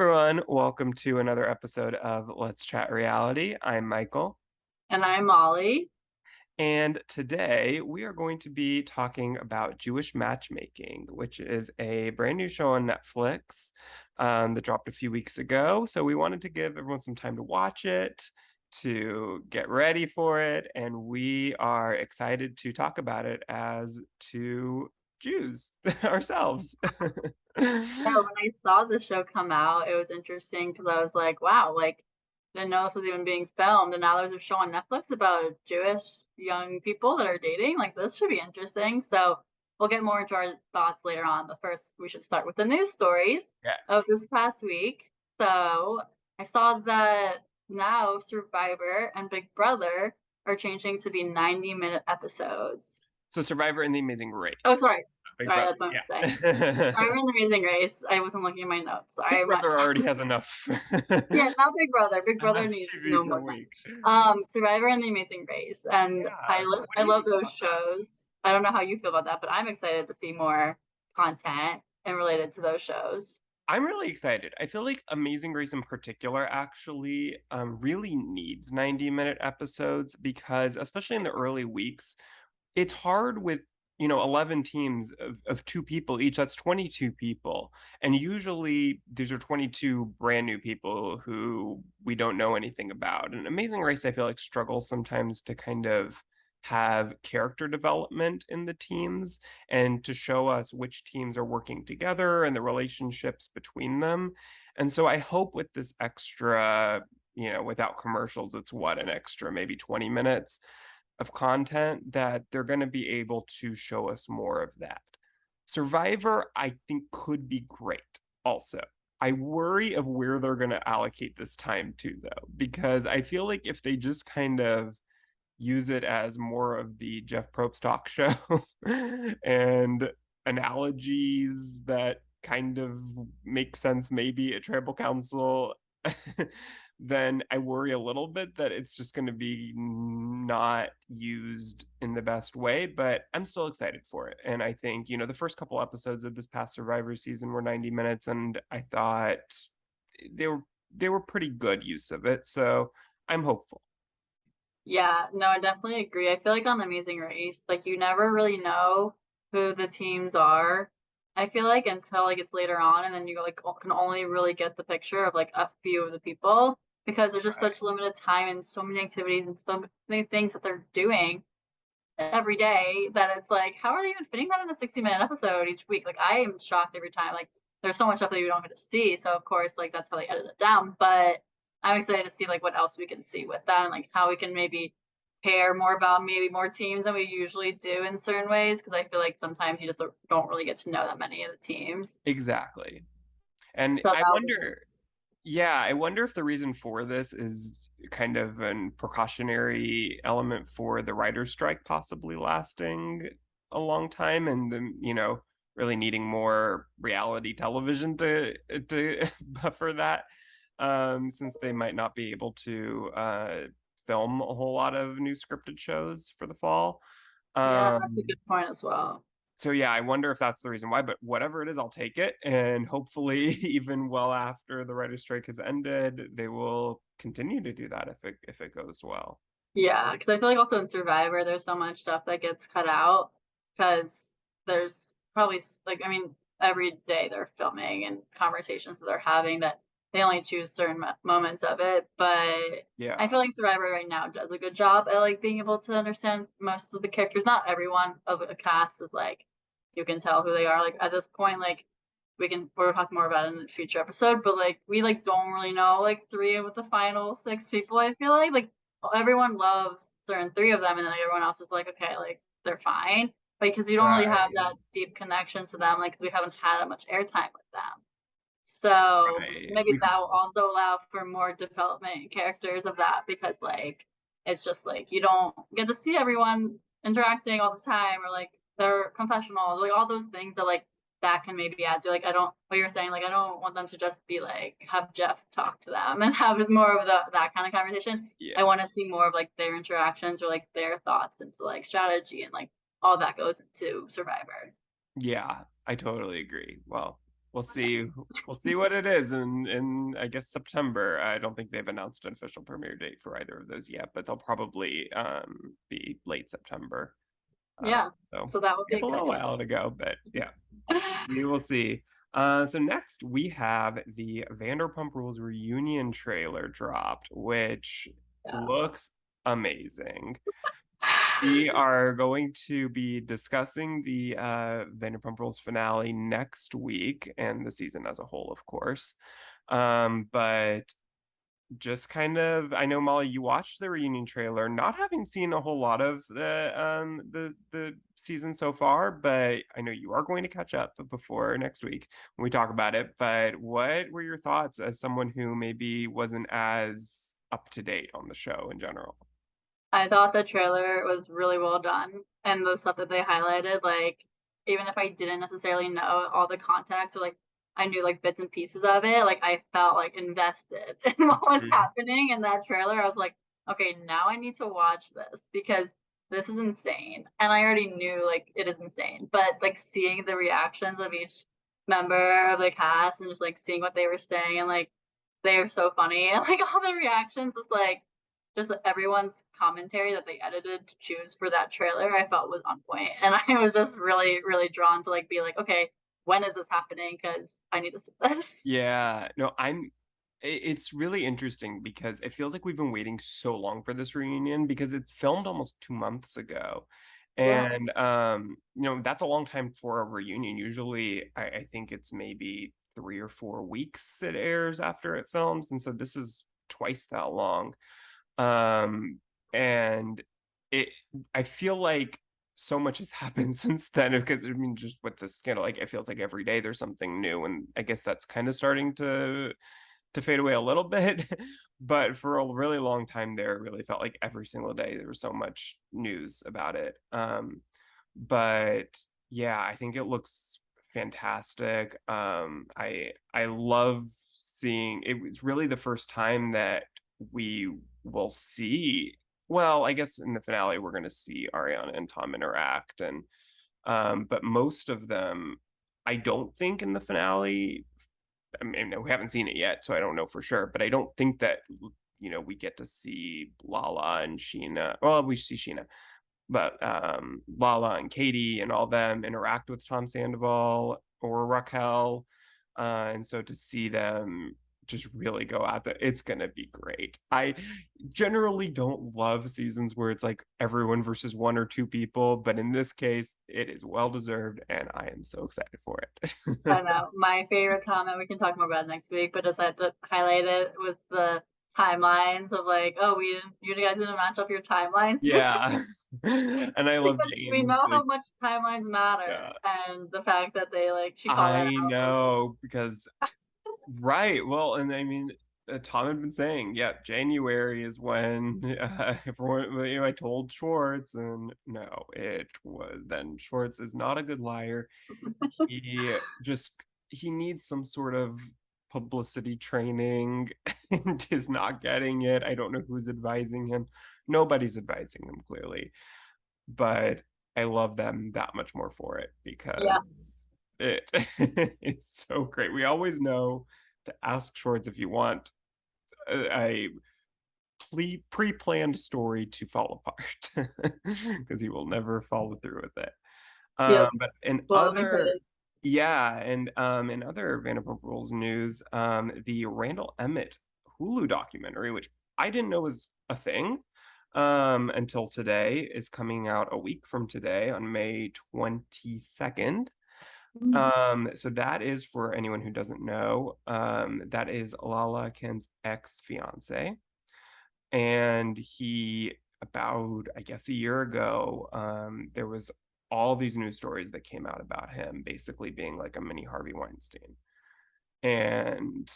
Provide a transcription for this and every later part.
Everyone, welcome to another episode of Let's Chat Reality. I'm Michael, And I'm Molly. and today we are going to be talking about Jewish Matchmaking, which is a brand new show on Netflix that dropped a few weeks ago. So we wanted to give everyone some time to watch it, to get ready for it, and we are excited to talk about it as two Jews ourselves. Yeah, when I saw the show come out, it was interesting because I was like, wow, like, didn't know this was even being filmed. And now there's a show on Netflix about Jewish young people that are dating. Like, this should be interesting. So we'll get more into our thoughts later on. But first, we should start with the news stories of Yes. this past week. So I saw that now Survivor and Big Brother are changing to be 90-minute episodes. So Survivor and The Amazing Oh, Race. sorry. Big Sorry, Brother. that's what I'm saying. Yeah. Survivor and the Amazing Race. I wasn't looking at my notes. Big Sorry, my Brother bad. already has enough Yeah, not Big Brother. Big Brother enough needs TV no per more time. week. Survivor and the Amazing Race, and Yeah. So what I do you love think those about that? shows. I don't know how you feel about that, but I'm excited to see more content and related to those shows. I'm really excited. I feel like Amazing Race in particular actually really needs 90-minute episodes because, especially in the early weeks, it's hard with 11 teams of two people each. That's 22 people, and usually these are 22 brand new people who we don't know anything about. And Amazing Race, I feel like, struggles sometimes to kind of have character development in the teams and to show us which teams are working together and the relationships between them. And so I hope with this extra, without commercials, it's what, an extra maybe 20 minutes of content, that they're going to be able to show us more of that. Survivor, I think, could be great also. I worry of where they're going to allocate this time to, though, because I feel like if they just kind of use it as more of the Jeff Probst talk show and analogies that kind of make sense maybe at tribal council, then I worry a little bit that it's just going to be not used in the best way. But I'm still excited for it. And I think, the first couple episodes of this past Survivor season were 90 minutes, and I thought they were they were pretty good use of it. So I'm hopeful. Yeah, no, I definitely agree. I feel like on the Amazing Race, like you never really know who the teams are. I feel like until like it's later on, and then you like can only really get the picture of like a few of the people because there's just such limited time and so many activities and so many things that they're doing every day that it's like, how are they even fitting that in a 60-minute episode each week? Like I am shocked every time. Like there's so much stuff that you don't get to see. So of course, like that's how they edit it down. But I'm excited to see like what else we can see with that and like how we can maybe care more about maybe more teams than we usually do in certain ways. Cause I feel like sometimes you just don't really get to know that many of the teams. Exactly. And So I that'll be wonder, nice. yeah, I wonder if the reason for this is kind of an precautionary element for the writer's strike possibly lasting a long time, and then, really needing more reality television to buffer that, since they might not be able to film a whole lot of new scripted shows for the fall. Yeah, that's a Um, good point as well. so yeah, I wonder if that's the reason why, but whatever it is, I'll take it. And hopefully, even well after the writer's strike has ended, they will continue to do that if it goes well. Yeah, because I feel like also in Survivor, there's so much stuff that gets cut out because there's probably like I mean every day they're filming and conversations that they're having that they only choose certain moments of it. But I Yeah. feel like Survivor right now does a good job at like being able to understand most of the characters. Not everyone of a cast is like you can tell who they are. Like at this point, like we'll talk more about it in the future episode, but like we like don't really know like three of the final six people. I feel like everyone loves certain three of them, and then like, everyone else is like okay, like they're fine, because you don't really have Right. that deep connection to them. Like we haven't had much airtime with them, so Right. maybe that will also allow for more development in characters of that because like it's just like you don't get to see everyone interacting all the time or like their confessionals, like all those things that like that can maybe add to like I don't what you're saying, like I don't want them to just be like have Jeff talk to them and have more of that kind of conversation. I Yeah. want to see more of like their interactions or like their thoughts into like strategy and like all that goes into Survivor. Yeah. I totally agree. Well, we'll see. We'll see what it is in I guess September. I don't think they've announced an official premiere date for either of those yet, but they'll probably be late September. Yeah, So so that would we be have a little exciting. while to go, but yeah, we will see. So next we have the Vanderpump Rules reunion trailer dropped, which Yeah. looks amazing. We are going to be discussing the Vanderpump Rules finale next week and the season as a whole, of course. But just kind of, I know Molly, you watched the reunion trailer, not having seen a whole lot of the season so far, but I know you are going to catch up before next week when we talk about it. But what were your thoughts as someone who maybe wasn't as up to date on the show in general? I thought the trailer was really well done, and the stuff that they highlighted, like, even if I didn't necessarily know all the context or, like, I knew, like, bits and pieces of it, like, I felt, like, invested in what was Mhm. happening in that trailer. I was like, "Okay, now I need to watch this because this is insane," and I already knew, like, it is insane, but, like, seeing the reactions of each member of the cast and just, like, seeing what they were saying and, like, they are so funny, and, like, all the reactions was, like, just everyone's commentary that they edited to choose for that trailer, I felt was on point, and I was just really, really drawn to, like, be like, "Okay, when is this happening? Because I need to see this." Yeah, no, it's really interesting because it feels like we've been waiting so long for this reunion because it's filmed almost 2 months ago. Yeah. And that's a long time for a reunion. Usually I think it's maybe 3 or 4 weeks it airs after it films. And so this is twice that long. Um, and it I feel like so much has happened since then because I mean just with the scandal, like it feels like every day there's something new, and I guess that's kind of starting to fade away a little bit. But for a really long time there, it really felt like every single day there was so much news about it. But yeah, I think it looks fantastic. I love seeing it. Was really the first time that we will see, well, I guess in the finale we're going to see Ariana and Tom interact, and but most of them I don't think in the finale. I mean, we haven't seen it yet, so I don't know for sure, but I don't think that we get to see Lala and Sheena. Well, we see Sheena, but Lala and Katie and all them interact with Tom Sandoval or Raquel, and so to see them just really go at it, it's gonna be great. I generally don't love seasons where it's like everyone versus one or two people, but in this case, it is well deserved, and I am so excited for I it. know. My favorite comment, we can talk more about it next week, but just I had to highlight it, was the timelines of like, "Oh, you guys didn't match up your timelines." Yeah, and I love Because we Jane's know like, how much timelines matter, yeah, and the fact that they, like, she called that I out was know because right. Well, and I mean, Tom had been saying, yeah, January is when everyone, well, I told Schwartz, and no, it was then Schwartz is not a good liar. He just he needs some sort of publicity training and is not getting it. I don't know who's advising him. Nobody's advising him clearly, but I love them that much more for it yeah. because it is so great. We always know to ask Schwartz if you want a pre-planned story to fall apart because he will never follow through with it. Yep. But in Well, I'm other, excited. yeah, and in other Vanderpump Rules news, the Randall Emmett Hulu documentary, which I didn't know was a thing until today, is coming out a week from today on May 22nd. Mhm. So that is for anyone who doesn't know, that is Lala Ken's ex-fiance, and he about I guess a year ago there was all these news stories that came out about him basically being like a mini Harvey Weinstein, and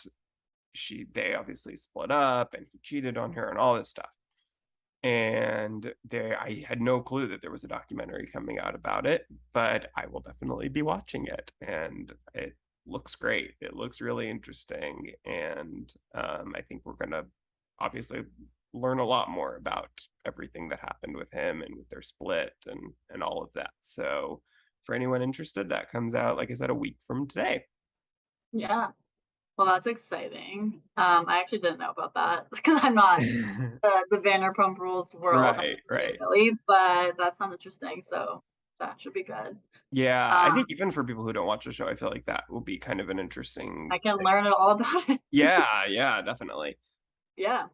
they obviously split up and he cheated on her and all this stuff, and I had no clue that there was a documentary coming out about it, but I will definitely be watching it, and it looks great. It looks really interesting, and I think we're gonna obviously learn a lot more about everything that happened with him and with their split and all of that. So for anyone interested, that comes out, like I said, a week from today. Yeah. Well, that's exciting. I actually didn't know about that because I'm not the Vanderpump Rules world Right, right. necessarily, but that sounds interesting, so that should be good. Yeah, I think Um, even for people who don't watch the show, I feel like that will be kind of an interesting I can thing. learn it all about it. Yeah, yeah, definitely. Yeah,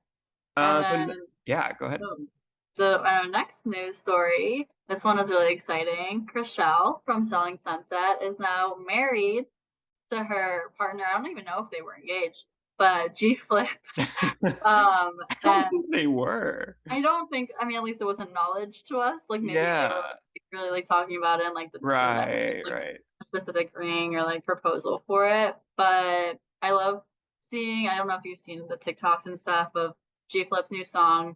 and So then yeah, go ahead. boom. The next news story, this one is really exciting. Chrishell from Selling Sunset is now married to her partner. I don't even know if they were engaged, but G-Flip. I don't And think they were. I don't think, I mean, at least it wasn't knowledge to us. Like maybe they were Yeah, like secretly like talking about it and like they never did right, like right. a specific ring or like proposal for it. But I love seeing, I don't know if you've seen the TikToks and stuff of G Flip's new song,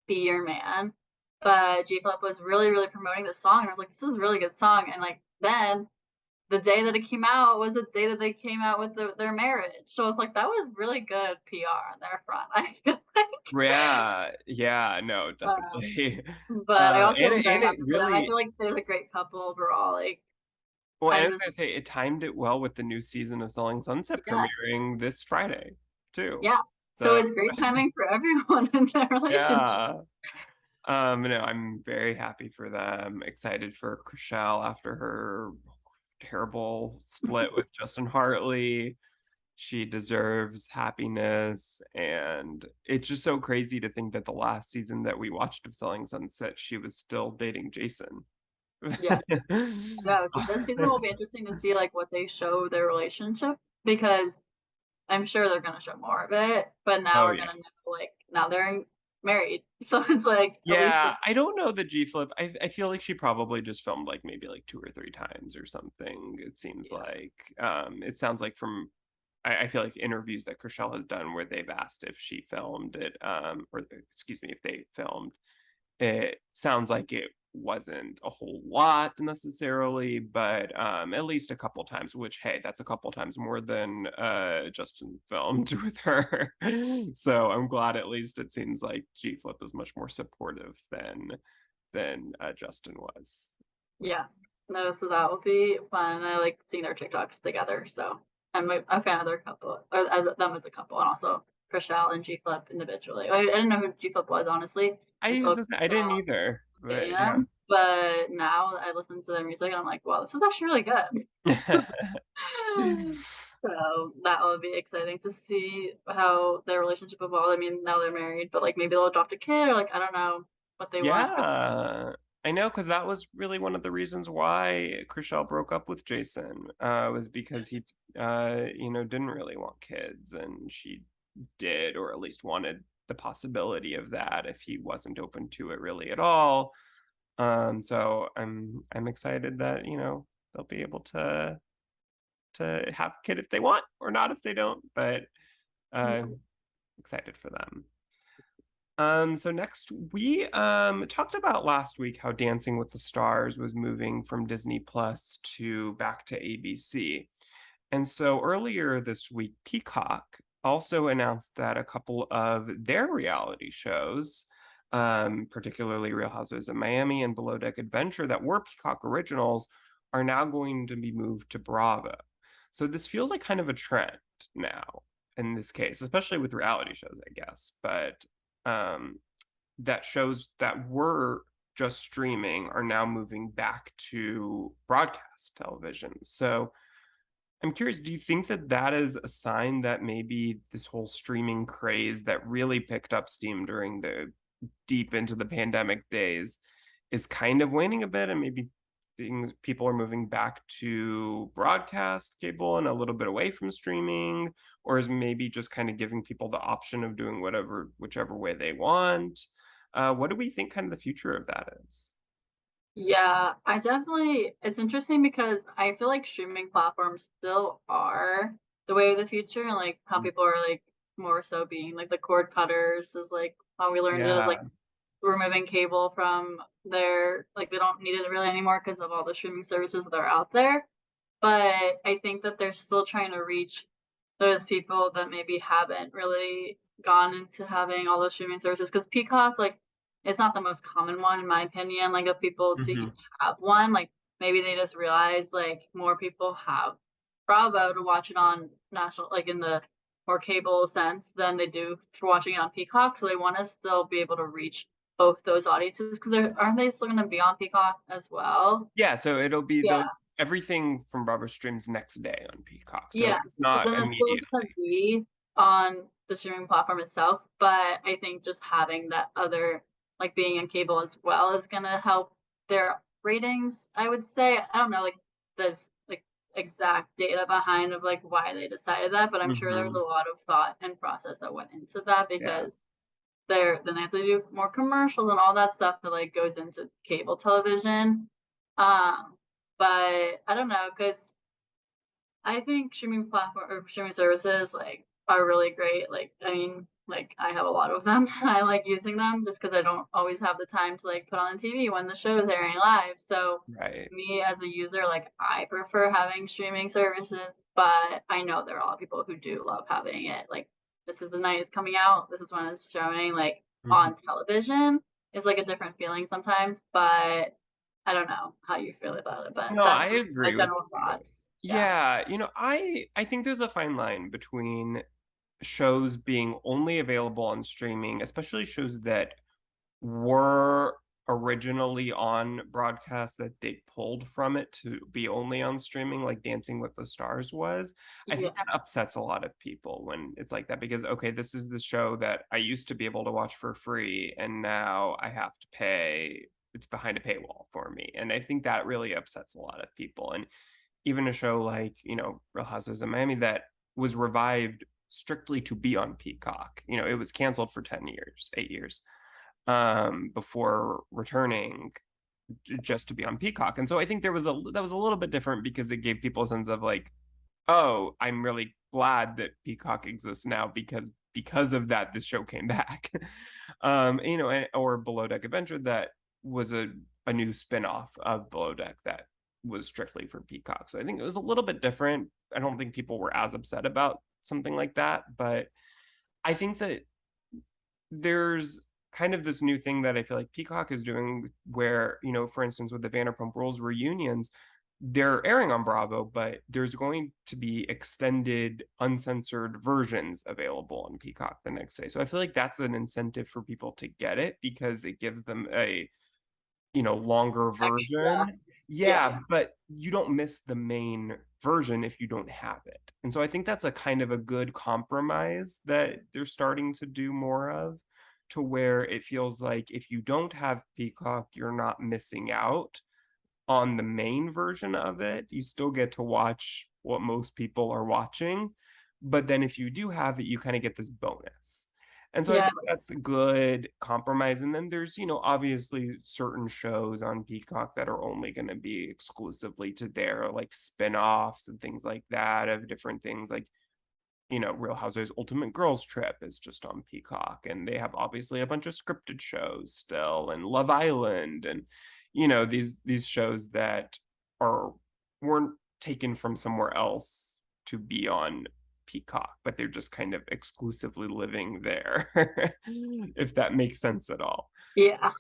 Be Your Man. But G Flip was really, really promoting this song. And I was like, this is a really good song. And like then the day that it came out was the day that they came out with their marriage. So I was like, that was really good PR on their front. I feel like. Yeah, yeah, no, Um, definitely. but I also And am very it happy for them. I really feel like they're a great couple overall. Like well, and I I was just gonna say it timed it well with the new season of Selling Sunset yeah, premiering this Friday too. yeah. So So it's great timing for everyone in their relationship. yeah. No, I'm very happy for them. Excited for Chrishell after her terrible split with Justin Hartley. She deserves happiness, and it's just so crazy to think that the last season that we watched of Selling Sunset, she was still dating Jason. Yeah. No, so this season will be interesting to see like what they show their relationship because I'm sure they're gonna show more of it, but now Oh we're yeah. gonna know like now they're married. So it's like at least Yeah, I don't know the G-Flip. I feel like she probably just filmed like maybe like two or three times or something. It seems yeah. like it sounds like from I feel like interviews that Chrishell has done where they've asked if she filmed it, or excuse me, if they filmed. It sounds like it wasn't a whole lot necessarily, but at least a couple times, which hey, that's a couple times more than Justin filmed with her. So I'm glad at least it seems like G Flip is much more supportive than Justin was. Yeah. No, so that will be fun. I like seeing their TikToks together. So I'm a fan of their couple, or them as a couple, and also Chrishell and G Flip individually. I didn't know who G Flip was, honestly, I used until to say I didn't either, but dating yeah. them. But now I listen to their music and I'm like, wow, this is actually really good. So that will be exciting to see how their relationship evolved. I mean, now they're married, but like maybe they'll adopt a kid or like I don't know what they want. But Yeah, I know because that was really one of the reasons why Chrishell broke up with Jason, was because he, didn't really want kids, and she did, or at least wanted the possibility of that if he wasn't open to it really at all. So I'm excited that they'll be able to have a kid if they want, or not if they don't, but yeah, uh, excited for them. So next we talked about last week how Dancing with the Stars was moving from Disney Plus to back to ABC. And so earlier this week, Peacock also announced that a couple of their reality shows, particularly Real Housewives of Miami and Below Deck Adventure, that were Peacock originals, are now going to be moved to Bravo. So this feels like kind of a trend now in this case, especially with reality shows, I guess. But um, that shows that were just streaming are now moving back to broadcast television. So I'm curious, do you think that that is a sign that maybe this whole streaming craze that really picked up steam during the deep into the pandemic days is kind of waning a bit and maybe people are moving back to broadcast cable and a little bit away from streaming, or is maybe just kind of giving people the option of doing whatever whichever way they want? What do we think kind of the future of that is? yeah, I definitely. It's interesting because I feel like streaming platforms still are the way of the future, and like how people are like more so being like the cord cutters is like how we learned it is like Yeah. removing cable from their like they don't need it really anymore because of all the streaming services that are out there. But I think that they're still trying to reach those people that maybe haven't really gone into having all those streaming services because Peacock, like, it's not the most common one in my opinion. Like, of people to Hmm. even have one, like maybe they just realize like more people have Bravo to watch it on national like, in the more cable sense than they do for watching it on Peacock, so they wanna still be able to reach both those audiences 'cause they're aren't they still gonna be on Peacock as well? Yeah, so it'll be Yeah. those everything from Bravo streams next day on Peacock, so Yes, it's so not then it's still gonna immediately. be on the streaming platform itself, but I think just having that other like, being on cable as well is gonna help their ratings, I would say. I don't know, like, like, exact data behind of, like, why they decided that, but I'm sure there was a Mhm. lot of thought and process that went into that Yeah. because then they have to do more commercials and all that stuff that, like, goes into cable television. Um, but I don't know, because. I think streaming platform or streaming services, like, are really great, like, I mean, like, I have a lot of them, I like using them just because I don't always have the time to, like, put on the TV when the show is airing live, so, Right. me as a user, like, I prefer having streaming services, but I know there are a lot of people who do love having it, like, this is the night it's coming out, this is when it's showing, like, Mhm. on television is, like, a different feeling sometimes, but I don't know how you feel about it, but No, that's I just my agree with general you. thoughts. Yeah. Yeah, I think there's a fine line between shows being only available on streaming, especially shows that were originally on broadcast that they pulled from it to be only on streaming, like Dancing with the Stars was. I think Yeah, that upsets a lot of people when it's like that because, okay, this is the show that I used to be able to watch for free, and now I have to pay. It's behind a paywall for me. And I think that really upsets a lot of people. And even a show like, Real Housewives of Miami that was revived strictly to be on Peacock. It was canceled for 10 years, 8 years, before returning just to be on Peacock. And so I think that was a little bit different because it gave people a sense of like, oh, I'm really glad that Peacock exists now because of that this show came back. Or Below Deck Adventure that was a new spin-off of Below Deck that was strictly for Peacock. So I think it was a little bit different. I don't think people were as upset about something like that, but I think that there's kind of this new thing that I feel like Peacock is doing where, for instance, with the Vanderpump Rules reunions, they're airing on Bravo, but there's going to be extended, uncensored versions available on Peacock the next day. So I feel like that's an incentive for people to get it because it gives them a longer extra. version. Yeah, Yeah, but you don't miss the main version if you don't have it. And so I think that's a kind of a good compromise that they're starting to do more of, to where it feels like if you don't have Peacock, you're not missing out on the main version of it. You still get to watch what most people are watching. But then if you do have it, you kind of get this bonus. And so I yeah, think that's a good compromise. And then there's, obviously certain shows on Peacock that are only going to be exclusively to their like spin-offs and things like that of different things like Real Housewives Ultimate Girls Trip is just on Peacock, and they have obviously a bunch of scripted shows still, and Love Island, and these shows that are weren't taken from somewhere else to be on Peacock, but they're just kind of exclusively living there, if that makes sense at all. yeah.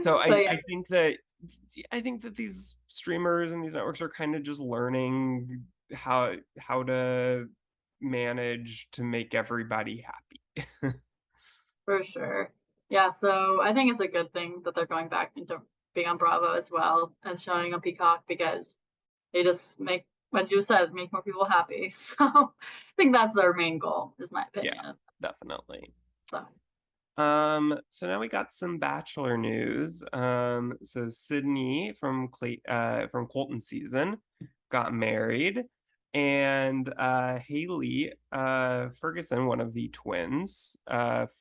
So But I yeah, think that these streamers and these networks are kind of just learning how to manage to make everybody happy. for sure. Yeah, so I think it's a good thing that they're going back into being on Bravo as well as showing on Peacock because they just make, like you said, make more people happy. So I think that's their main goal, is my Yeah, opinion. definitely. So So now we got some Bachelor news. So Sydney from Colton season got married, and Haley Ferguson, one of the twins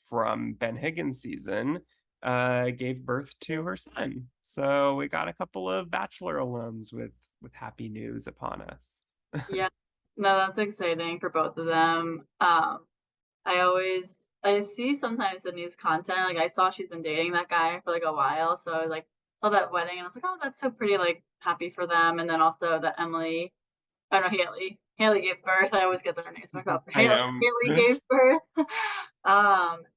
from Ben Higgins season, gave birth to her son. So we got a couple of Bachelor alums with happy news upon us. yeah, no, that's exciting for both of them. I see sometimes Sydney's content, like, I saw she's been dating that guy for, like, a while, so I, like, saw that wedding and I was like, "Oh, that's so pretty, like, happy for them," and then also that Emily oh, no, Haley. Haley gave birth. I always get their names mixed up. I Haley am. Haley gave birth.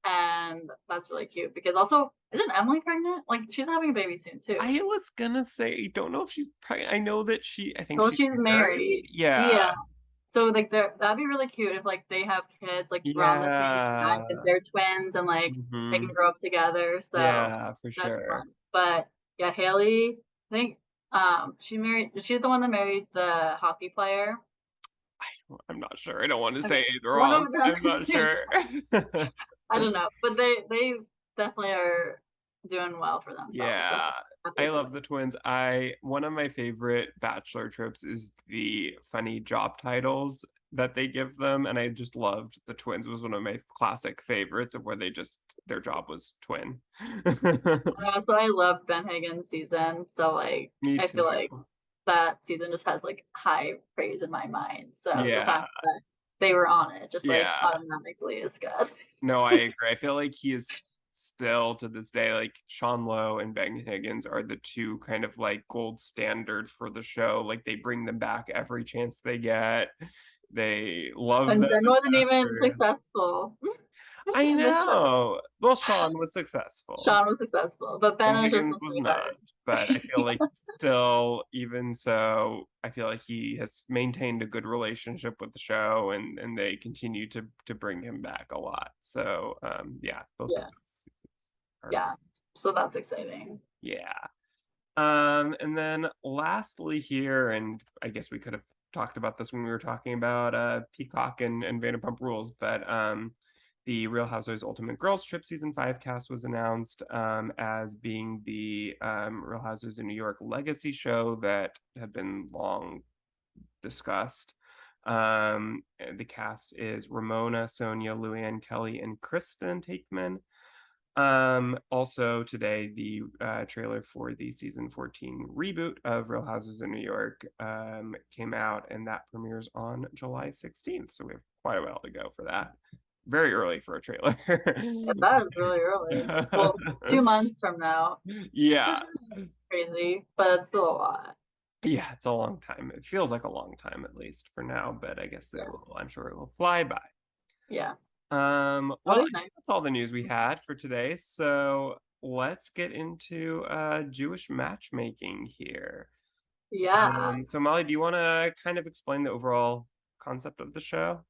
And that's really cute because also isn't Emily pregnant? Like she's having a baby soon too. I was gonna say, I don't know if she's pregnant. I know that I think Well, she's she's married. married. Yeah. Yeah. So like that'd be really cute if like they have kids like around the same time Yeah. because they're twins and like they can Hmm. grow up together. So Yeah, for that's sure. fun. But yeah, Haley, I think she married she's the one that married the hockey player. I'm not sure. I don't want to say Okay. it One wrong. of them I'm not sure. I don't know. But they definitely are doing well for themselves. So Yeah, happy I for love them. the twins. I One of my favorite bachelor trips is the funny job titles that they give them, and I just loved the twins was one of my classic favorites of where they just their job was twin. So I love Ben Higgins' season. So like Me I feel too. like that season just has like high praise in my mind. So the Yeah, fact that they were on it just like yeah. automatically is good. No, I agree. I feel like he is still to this day, like Sean Lowe and Ben Higgins are the two kind of like gold standard for the show. Like they bring them back every chance they get. They love And them Ben as wasn't even actors. successful I in the show. know. Well, Sean was successful. Sean was successful, but Ben Ben is just Higgins a was not. sweetheart. But I feel like still, even so, I feel like he has maintained a good relationship with the show and they continue to bring him back a lot. So yeah, both of Yeah, those seasons are yeah. So that's exciting. yeah. And then lastly here, and I guess we could have talked about this when we were talking about Peacock and Vanderpump Rules, but the Real Housewives Ultimate Girls Trip season 5 cast was announced as being the Real Housewives of New York legacy show that had been long discussed. The cast is Ramona, Sonia, Luann, Kelly, and Kristen Takeman. Also today, the trailer for the season 14 reboot of Real Houses of New York came out, and that premieres on July 16th. So we have quite a while to go for that. Very early for a trailer. Yeah, that is really early. Well, 2 months from now, which Yeah. is crazy, but it's still a lot. Yeah, it's a long time. It feels like a long time at least for now, but I guess Yeah, I'm sure it will fly by. yeah. Well, That'll I be nice. think that's all the news we had for today. So let's get into Jewish matchmaking here. Yeah. So Molly, do you want to kind of explain the overall concept of the show?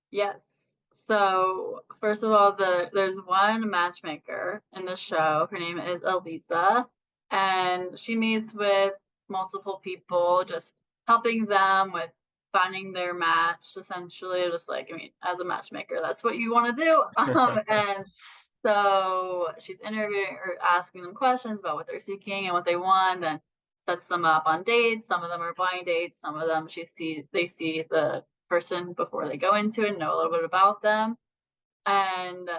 Yes. So first of all, there's one matchmaker in the show. Her name is Aleeza, and she meets with multiple people, just helping them with finding their match. Essentially, just like I mean, as a matchmaker, that's what you want to do. And so she's interviewing or asking them questions about what they're seeking and what they want, and sets them up on dates. Some of them are blind dates. Some of them they see the person before they go into it, know a little bit about them, and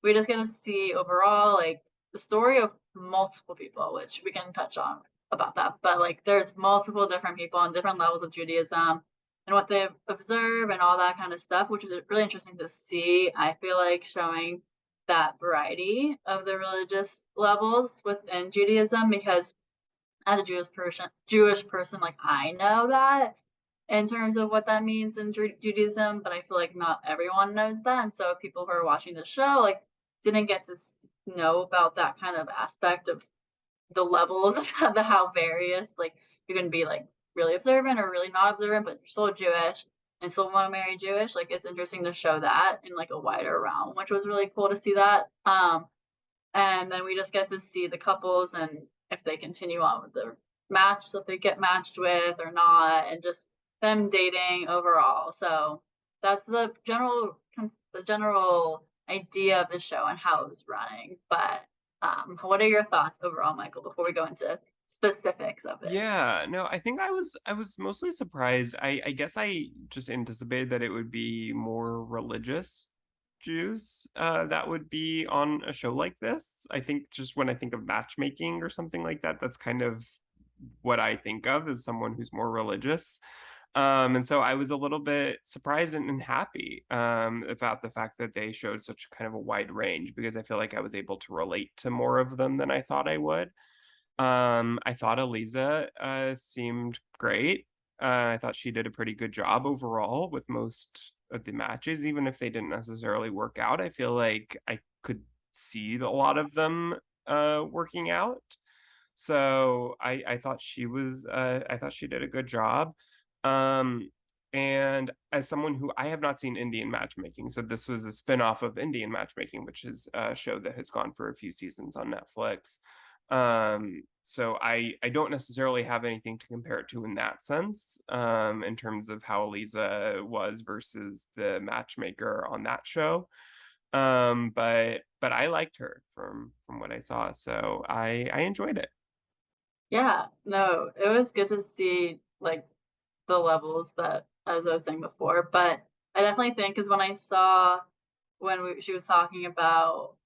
we just get to see overall like the story of multiple people, which we can touch on about that. But like, there's multiple different people on different levels of Judaism and what they observe and all that kind of stuff, which is really interesting to see. I feel like showing that variety of the religious levels within Judaism because as a Jewish person, like I know that in terms of what that means in Judaism, but I feel like not everyone knows that. And so people who are watching the show like didn't get to know about that kind of aspect of the levels of how various like you can be like really observant or really not observant, but you're still Jewish and still want to marry Jewish. Like it's interesting to show that in like a wider realm, which was really cool to see that. And then we just get to see the couples and if they continue on with the match that they get matched with or not, and just them dating overall. So that's the general idea of the show and how it was running. But what are your thoughts overall, Michael, before we go into specifics of it? Yeah, no, I think I was mostly surprised. I guess I just anticipated that it would be more religious Jews that would be on a show like this. I think just when I think of matchmaking or something like that, that's kind of what I think of as someone who's more religious. And so I was a little bit surprised and happy about the fact that they showed such kind of a wide range because I feel like I was able to relate to more of them than I thought I would. I thought Aleeza seemed great. I thought she did a pretty good job overall with most of the matches, even if they didn't necessarily work out. I feel like I could see a lot of them working out. So I thought I thought she did a good job. Um, and as someone who I have not seen Indian matchmaking, so this was a spin-off of Indian matchmaking, which is a show that has gone for a few seasons on Netflix. So I don't necessarily have anything to compare it to in that sense, in terms of how Aleeza was versus the matchmaker on that show. But I liked her from what I saw, so I enjoyed it. Yeah, no, it was good to see, like, the levels that as I was saying before, but I definitely think because when I saw when she was talking about,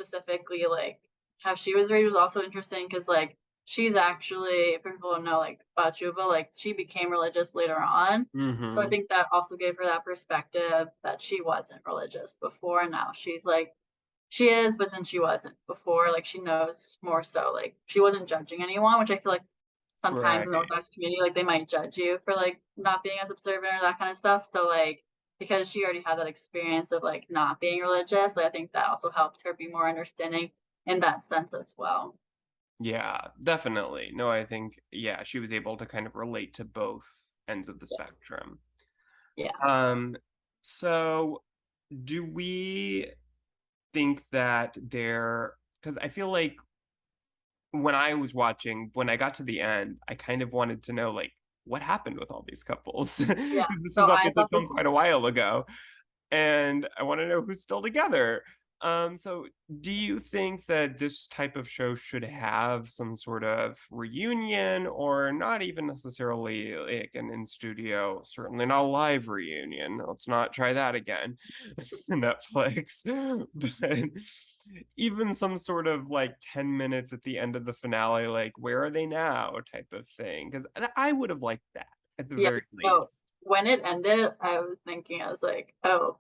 specifically, like, how she was raised was also interesting because like, she's actually for people who know, like, about Juba, like, she became religious later on, so I Mm-hmm. think that also gave her that perspective that she wasn't religious before, and now she's, like she is, but since she wasn't before, like, she knows more so, like, she wasn't judging anyone, which I feel like sometimes in the Right. Orthodox community, like, they might judge you for, like, not being as observant or that kind of stuff, so, like, because she already had that experience of, like, not being religious, like, I think that also helped her be more understanding in that sense as well. Yeah, definitely. No, I think, yeah, she was able to kind of relate to both ends of the Yeah, spectrum. yeah, Um, so do we think that because I feel like when I was watching, when I got to the end, I kind of wanted to know, like, what happened with all these couples? yeah. This So was I obviously thought the filmed quite a while ago, and I want to know who's still together. So do you think that this type of show should have some sort of reunion, or not even necessarily like an in studio, certainly not a live reunion? Let's not try that again, Netflix. But even some sort of like 10 minutes at the end of the finale, like, where are they now type of thing. Because I would have liked that at the Yeah, very no, least. when it ended, I was thinking, I was like, "Oh,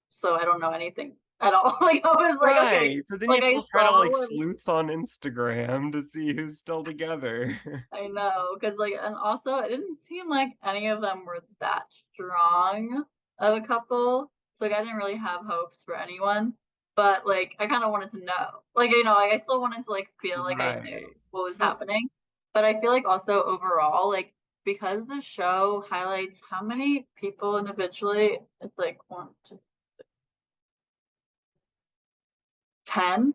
so I don't know anything at all." Like, I was like, "Okay." Right. So then you Like, have I to try to saw like where sleuth on Instagram to see who's still together. I know, cause like and also it didn't seem like any of them were that strong of a couple, so, like, I didn't really have hopes for anyone, but, like, I kinda wanted to know. Like, like, I still wanted to, like, feel like I knew Right. what was So happening, but I feel like also overall, like, because the show highlights how many people individually, it's like 1, 2, 10?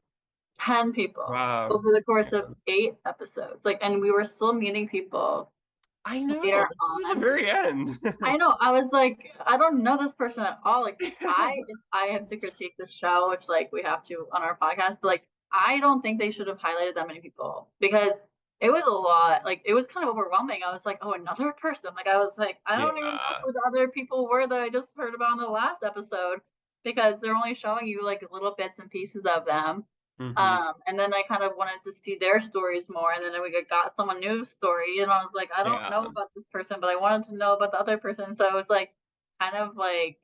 10 people wow. over the course of Yeah. 8 episodes, like, and we were still meeting people I later know. This is the on. very end. I know, I was like, "I don't know this person at all," like, Yeah. if I have to critique the show, which, like, we have to on our podcast, but, like, I don't think they should have highlighted that many people because it was a lot, like, it was kind of overwhelming, I was like, "Oh, another person," like, I was like, "I don't even know Yeah. who the other people were that I just heard about in the last episode," because they're only showing you, like, little bits and pieces of them, Hmm. and then I kind of wanted to see their stories more, and then we got someone new story, and I was like, I don't Yeah. know about this person, but I wanted to know about the other person. So it was like kind of like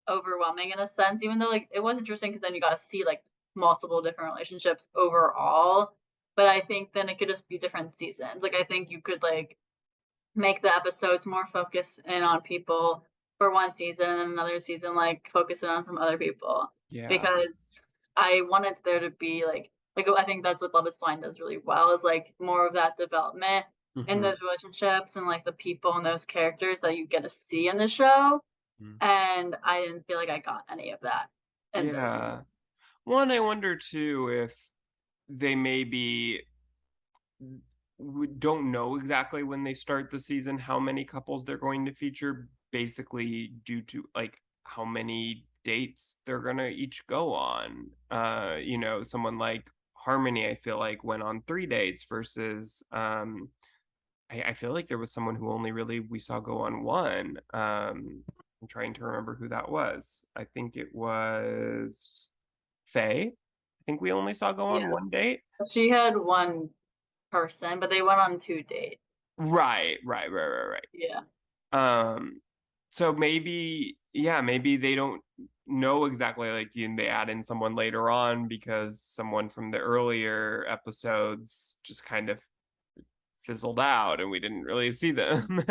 overwhelming in a sense, even though like it was interesting because then you got to see like multiple different relationships overall. But I think then it could just be different seasons. Like I think you could like make the episodes more focused in on people for one season and then another season like focus in on some other people Yeah. because I wanted there to be like I think that's what Love is Blind does really well is like more of that development in Hmm. those relationships and like the people and those characters that you get to see in the show. And I didn't feel like I got any of that in this. Yeah. One, I wonder too if they maybe don't know exactly when they start the season how many couples they're going to feature, basically due to like how many dates they're gonna each go on. Someone like Harmony, I feel like went on 3 dates versus I feel like there was someone who only really we saw go on one. I'm trying to remember who that was. I think it was Faye. I think we only saw go on Yeah. one date. She had one person, but they went on 2 dates. Right, right, right, right, right. Yeah. So maybe, yeah, maybe they don't know exactly, like, they add in someone later on because someone from the earlier episodes just kind of fizzled out and we didn't really see them.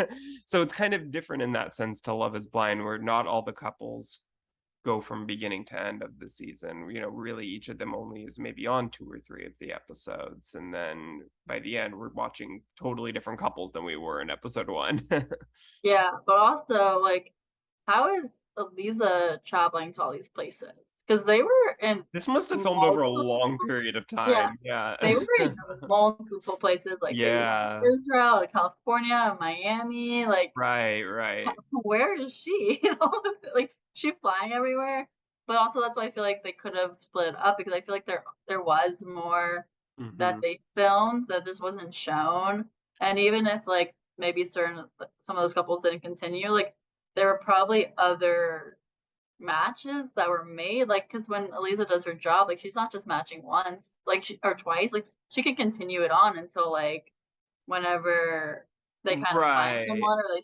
So it's kind of different in that sense to Love is Blind, where not all the couples go from beginning to end of the season. Really each of them only is maybe on two or three of the episodes. And then by the end, we're watching totally different couples than we were in episode one. Yeah, but also, like, how is Aleeza traveling to all these places? Because they were in This must have filmed over a multiple long period of yeah, time. Yeah. they were in multiple places, like, they were Yeah. in Israel, California, Miami, like, Right, right. where is she? Like, she flying everywhere? But also that's why I feel like they could have split it up because I feel like there was more that Hmm. they filmed that just wasn't shown, and even if, like, maybe some of those couples didn't continue, like, there were probably other matches that were made, like, because when Aleeza does her job, like, she's not just matching once, like, she or twice, like, she can continue it on until, like, whenever they kind of find Right. someone or they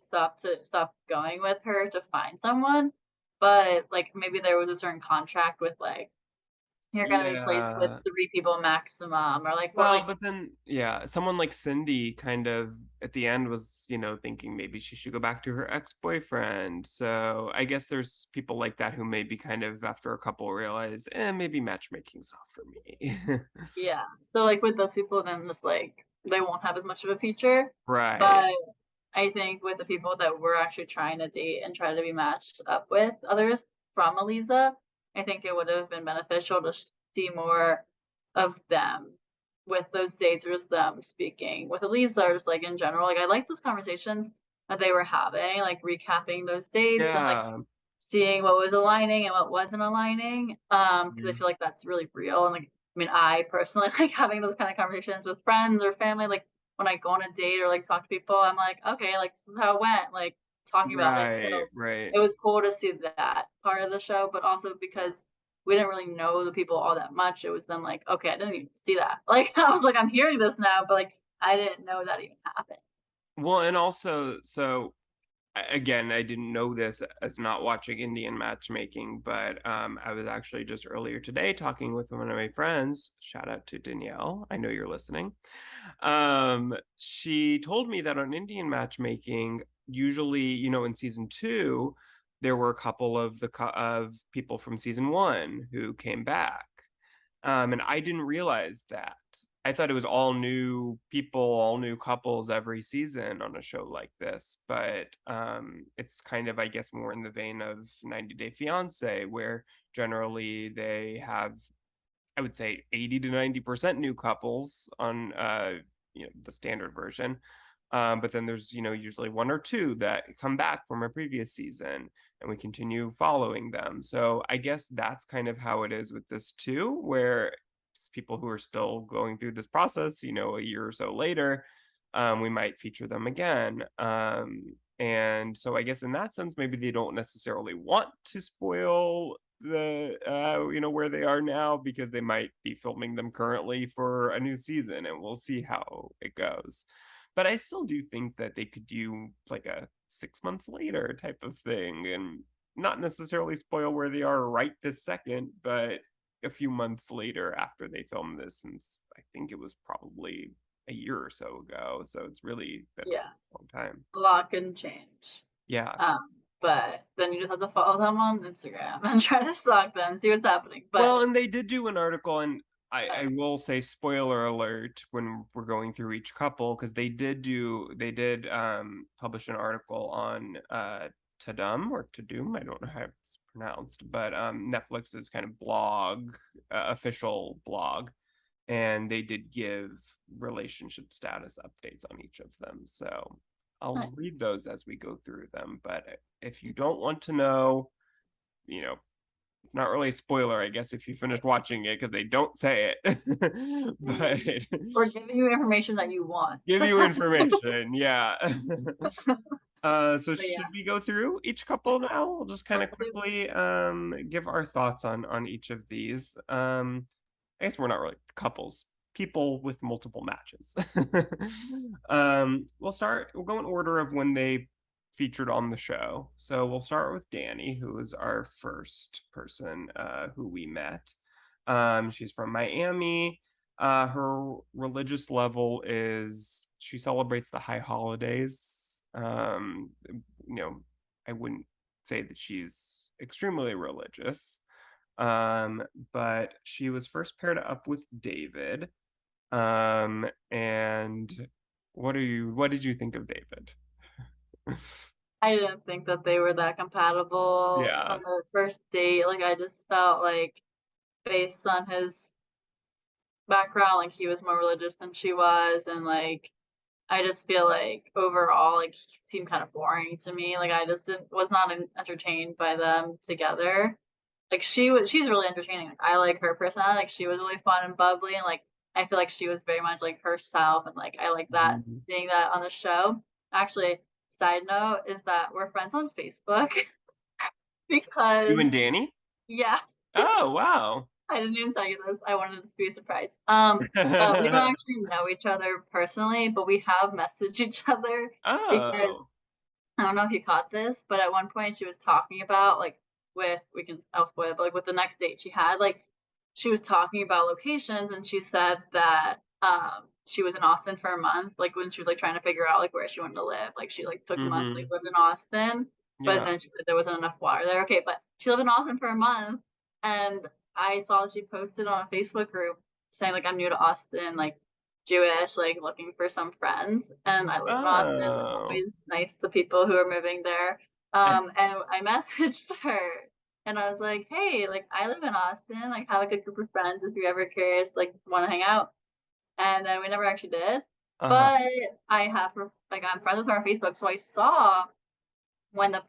stop going with her to find someone, but, like, maybe there was a certain contract with, like, you're gonna be placed with Yeah. 3 people maximum or, like, what Well, like but then, yeah, someone like Cindy kind of at the end was, thinking maybe she should go back to her ex-boyfriend. So I guess there's people like that who maybe kind of after a couple realize, maybe matchmaking's not for me. yeah. So, like, with those people, then just, like, they won't have as much of a feature, Right. but I think with the people that we're actually trying to date and try to be matched up with others from Aleeza, I think it would have been beneficial to see more of them with those dates or just them speaking with Aleeza or just like in general. Like I like those conversations that they were having, like recapping those dates and like Yeah. seeing what was aligning and what wasn't aligning. Because I Mhm. feel like that's really real. And like I mean, I personally like having those kind of conversations with friends or family, like when I go on a date or, like, talk to people, I'm like, "Okay, like, this is how it went," like, talking about it. Right, So, right. it was cool to see that part of the show, but also Yeah. because we didn't really know the people all that much, it was then like, "Okay, I didn't even see that." Like, I was like, "I'm hearing this now," but, like, I didn't know that even happened. Well, and also, so again, I didn't know this as not watching Indian matchmaking, but I was actually just earlier today talking with one of my friends. Shout out to Danielle. I know you're listening. She told me that on Indian matchmaking, usually, in season two, there were a couple of of people from season one who came back. And I didn't realize that. I thought it was all new people, all new couples every season on a show like this. But it's kind of, I guess, more in the vein of 90 Day Fiance, where generally they have, I would say, 80 to 90% new couples on the standard version. But then there's, usually one or two that come back from a previous season and we continue following them. So I guess that's kind of how it is with this too, where it's people who are still going through this process, a year or so later, we might feature them again. And so I guess in that sense, maybe they don't necessarily want to spoil where they are now because they might be filming them currently for a new season and we'll see how it goes. But I still do think that they could do like a 6 months later type of thing and not necessarily spoil where they are right this second, but a few months later after they filmed this, since I think it was probably a year or so ago. So it's really been Yeah, a long time. a lot can change. Yeah. But then you just have to follow them on Instagram and try to stalk them, see what's happening, but, Well, and they did do an article, and I uh will say spoiler alert when we're going through each couple, because they did publish an article on Tadum or Tadum, I don't know how it's pronounced, but Netflix's kind of blog, official blog, and they did give relationship status updates on each of them. So I'll nice. read those as we go through them. But if you don't want to know, you know, it's not really a spoiler, I guess, if you finished watching it because they don't say it. But We're giving you information that you want. give you information. Yeah. So But yeah, should we go through each couple now? We'll just kind of let's do quickly give our thoughts on each of these. I guess we're not really couples, people with multiple matches. We'll go in order of when they featured on the show. So we'll start with Danny, who was our first person who we met. She's from Miami. Her religious level is she celebrates the high holidays. You know, I wouldn't say that she's extremely religious. Um, but she was first paired up with David. And what did you think of David? I didn't think that they were that compatible Yeah. from the first date. Like I just felt like based on his background, like he was more religious than she was, and like I just feel like overall, like he seemed kind of boring to me. Like I just didn't was not entertained by them together. Like she's really entertaining. Like, I like her personality. Like she was really fun and bubbly, and like I feel like she was very much like herself, and like I like that Mhm. seeing that on the show. Actually, side note is that we're friends on Facebook You because and Danny? yeah, Oh, wow. I didn't even tell you this. I wanted it to be a surprise. We don't actually know each other personally, but we have messaged each other because Oh. I don't know if you caught this, but at one point she was talking about like with I'll spoil it, but like with the next date she had, like she was talking about locations and she said that she was in Austin for a month, like when she was like trying to figure out like where she wanted to live. Like she like took a month, like Mm-hmm. lived in Austin, but Yeah. then she said there wasn't enough water there. Okay, but she lived in Austin for a month and I saw that she posted on a Facebook group saying like I'm new to Austin, like Jewish, like looking for some friends, and I live in Austin. Oh. Always nice to people who are moving there. And I messaged her, and I was like, "Hey, like I live in Austin. Like have like a group of friends if you're ever curious, like want to hang out." And then we never actually did. Uh-huh. But I have her like I'm friends with her on Facebook, so I saw when the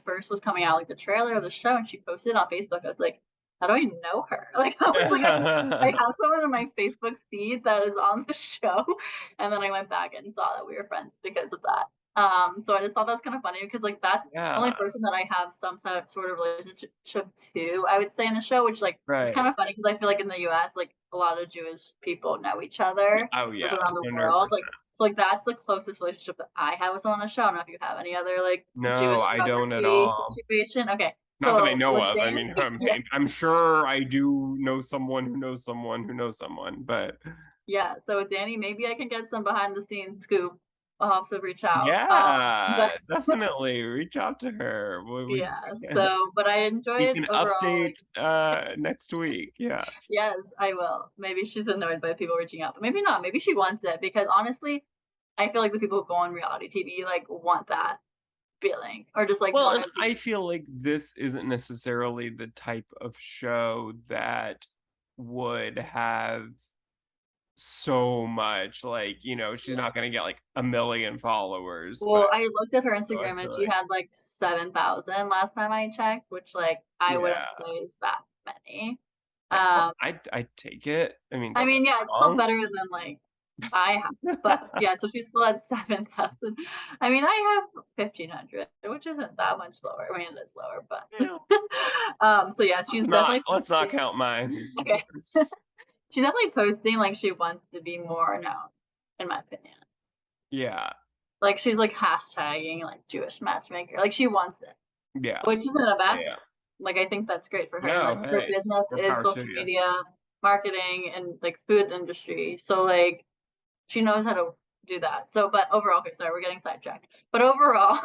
first was coming out, like the trailer of the show, and she posted it on Facebook. I was like, how do I know her? Like I was like, I have someone in my Facebook feed that is on the show, and then I went back and saw that we were friends because of that. So I just thought that's kind of funny because like that's the only Yeah. person that I have some sort of relationship to, I would say in the show, which like it's kind Right. of funny because I feel like in the U.S. like a lot of Jewish people know each other Oh, just yeah. around the world. 100%. Like so like that's the closest relationship that I have with someone on the show. I don't know if you have any other like No, Jewish I don't at geography all. situation. Okay. Not that I So know with of. I Danny, mean, yeah, I'm sure I do know someone who knows someone who knows someone, but yeah. So with Danny, maybe I can get some behind the scenes scoop. I'll have to reach out. But yeah, definitely reach out to her. yeah, so but I We enjoyed can overall, like update next week. Yeah. yes, I will. Maybe she's annoyed by people reaching out, but maybe not. Maybe she wants it because honestly, I feel like the people who go on reality TV like want that feeling or just like Well, want and to be I feel like this isn't necessarily the type of show that would have so much like, she's yeah. not going to get like a million followers, but Well, I looked at her so I Instagram and feel she like had like 7,000 last time I checked, which like I wouldn't yeah, say is that many. I Um, I take it. I mean, I don't get mean, yeah, me it's still wrong. better than like I have, but yeah, so she still had 7,000. I mean, I have 1,500, which isn't that much lower. I mean, it is lower, but Yeah, so yeah, she's definitely let's not posting. count mine. Okay, she's definitely posting like she wants to be more known, in my opinion. Yeah. Like she's like hashtagging like Jewish matchmaker, like she wants it. Yeah. Which isn't a bad thing. Yeah. Like, I think that's great for her, and, like, No, her hey, business more is power to social you. media marketing and, like, food industry, so, like, she knows how to do that. So but overall okay, sorry, we're getting sidetracked. But overall,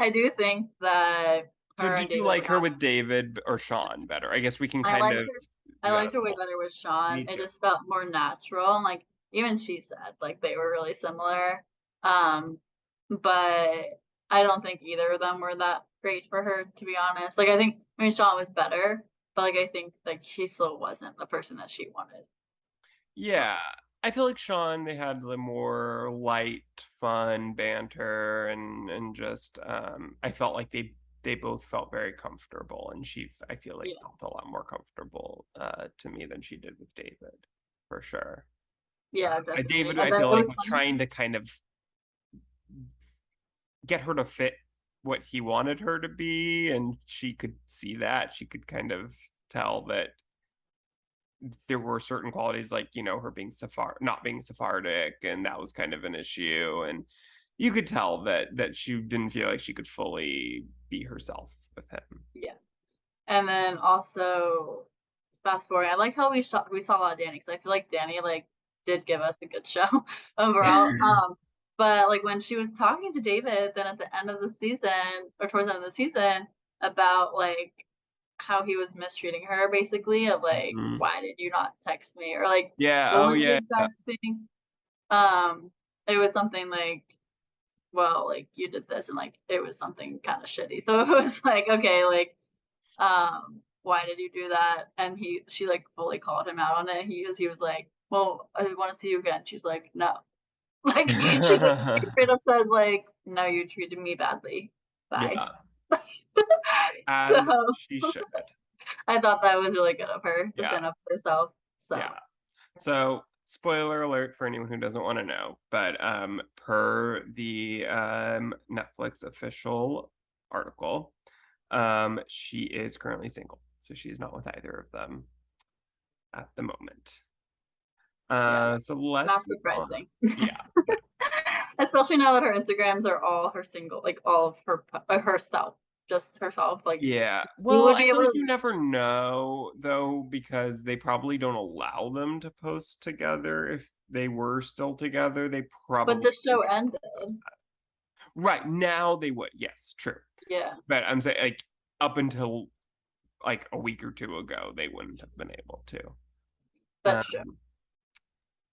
I do think that So her did and you David like would her not with David or Sean better? I guess we can I kind liked of her I do that liked as her way well. better with Sean. Me It too. just felt more natural, and, like, even she said, like, they were really similar. Um, but I don't think either of them were that great for her, to be honest. Like, I mean, Sean was better, but, like, I think, like, he still wasn't the person that she wanted. So, Yeah. I feel like Sean, they had the more light, fun banter and just I felt like they both felt very comfortable and I feel like yeah. felt a lot more comfortable to me than she did with David, for sure. Yeah, definitely. David, And I then feel it like was was funny trying to kind of get her to fit what he wanted her to be, and she could see that. She could kind of tell that there were certain qualities like, her being not being Sephardic, and that was kind of an issue. And you could tell that she didn't feel like she could fully be herself with him. yeah. And then also fast forward, I like how we saw a lot of Danny, because I feel like Danny, like, did give us a good show overall, but, like, when she was talking to David then at the end of the season, or towards the end of the season, about, like, how he was mistreating her basically, of, like, Mhm. "Why did you not text me?" Or, like, Yeah, what oh, was the yeah, yeah. exact thing? Um, it was something like, "Well, like, you did this," and, like, it was something kinda shitty, so it was like, okay, like, "Why did you do that?" And she, like, fully called him out on it. He was like, "Well, I wanna see you again." She's like, "No." Like, she straight up says, like, "No, you treated me badly. Bye." Yeah, as So, she should. I thought that was really good of her to Yeah, stand up for herself, yeah. so, So, spoiler alert for anyone who doesn't wanna know, but, per the, Netflix official article, she is currently single, so she's not with either of them at the moment. yeah, So not let's move on. surprising. Yeah, yeah. Especially now that her Instagrams are all her single, like, all of her herself, just herself, like, Yeah. you Well, would I be feel able like to. you never know, though, because they probably don't allow them to post together. If they were still together, they But probably the show wouldn't be able ended. to post that. Right, now they would, yes, true. Yeah, But I'm saying, like, up until, like, a week or 2 ago, they wouldn't have been able to. that's true. Um,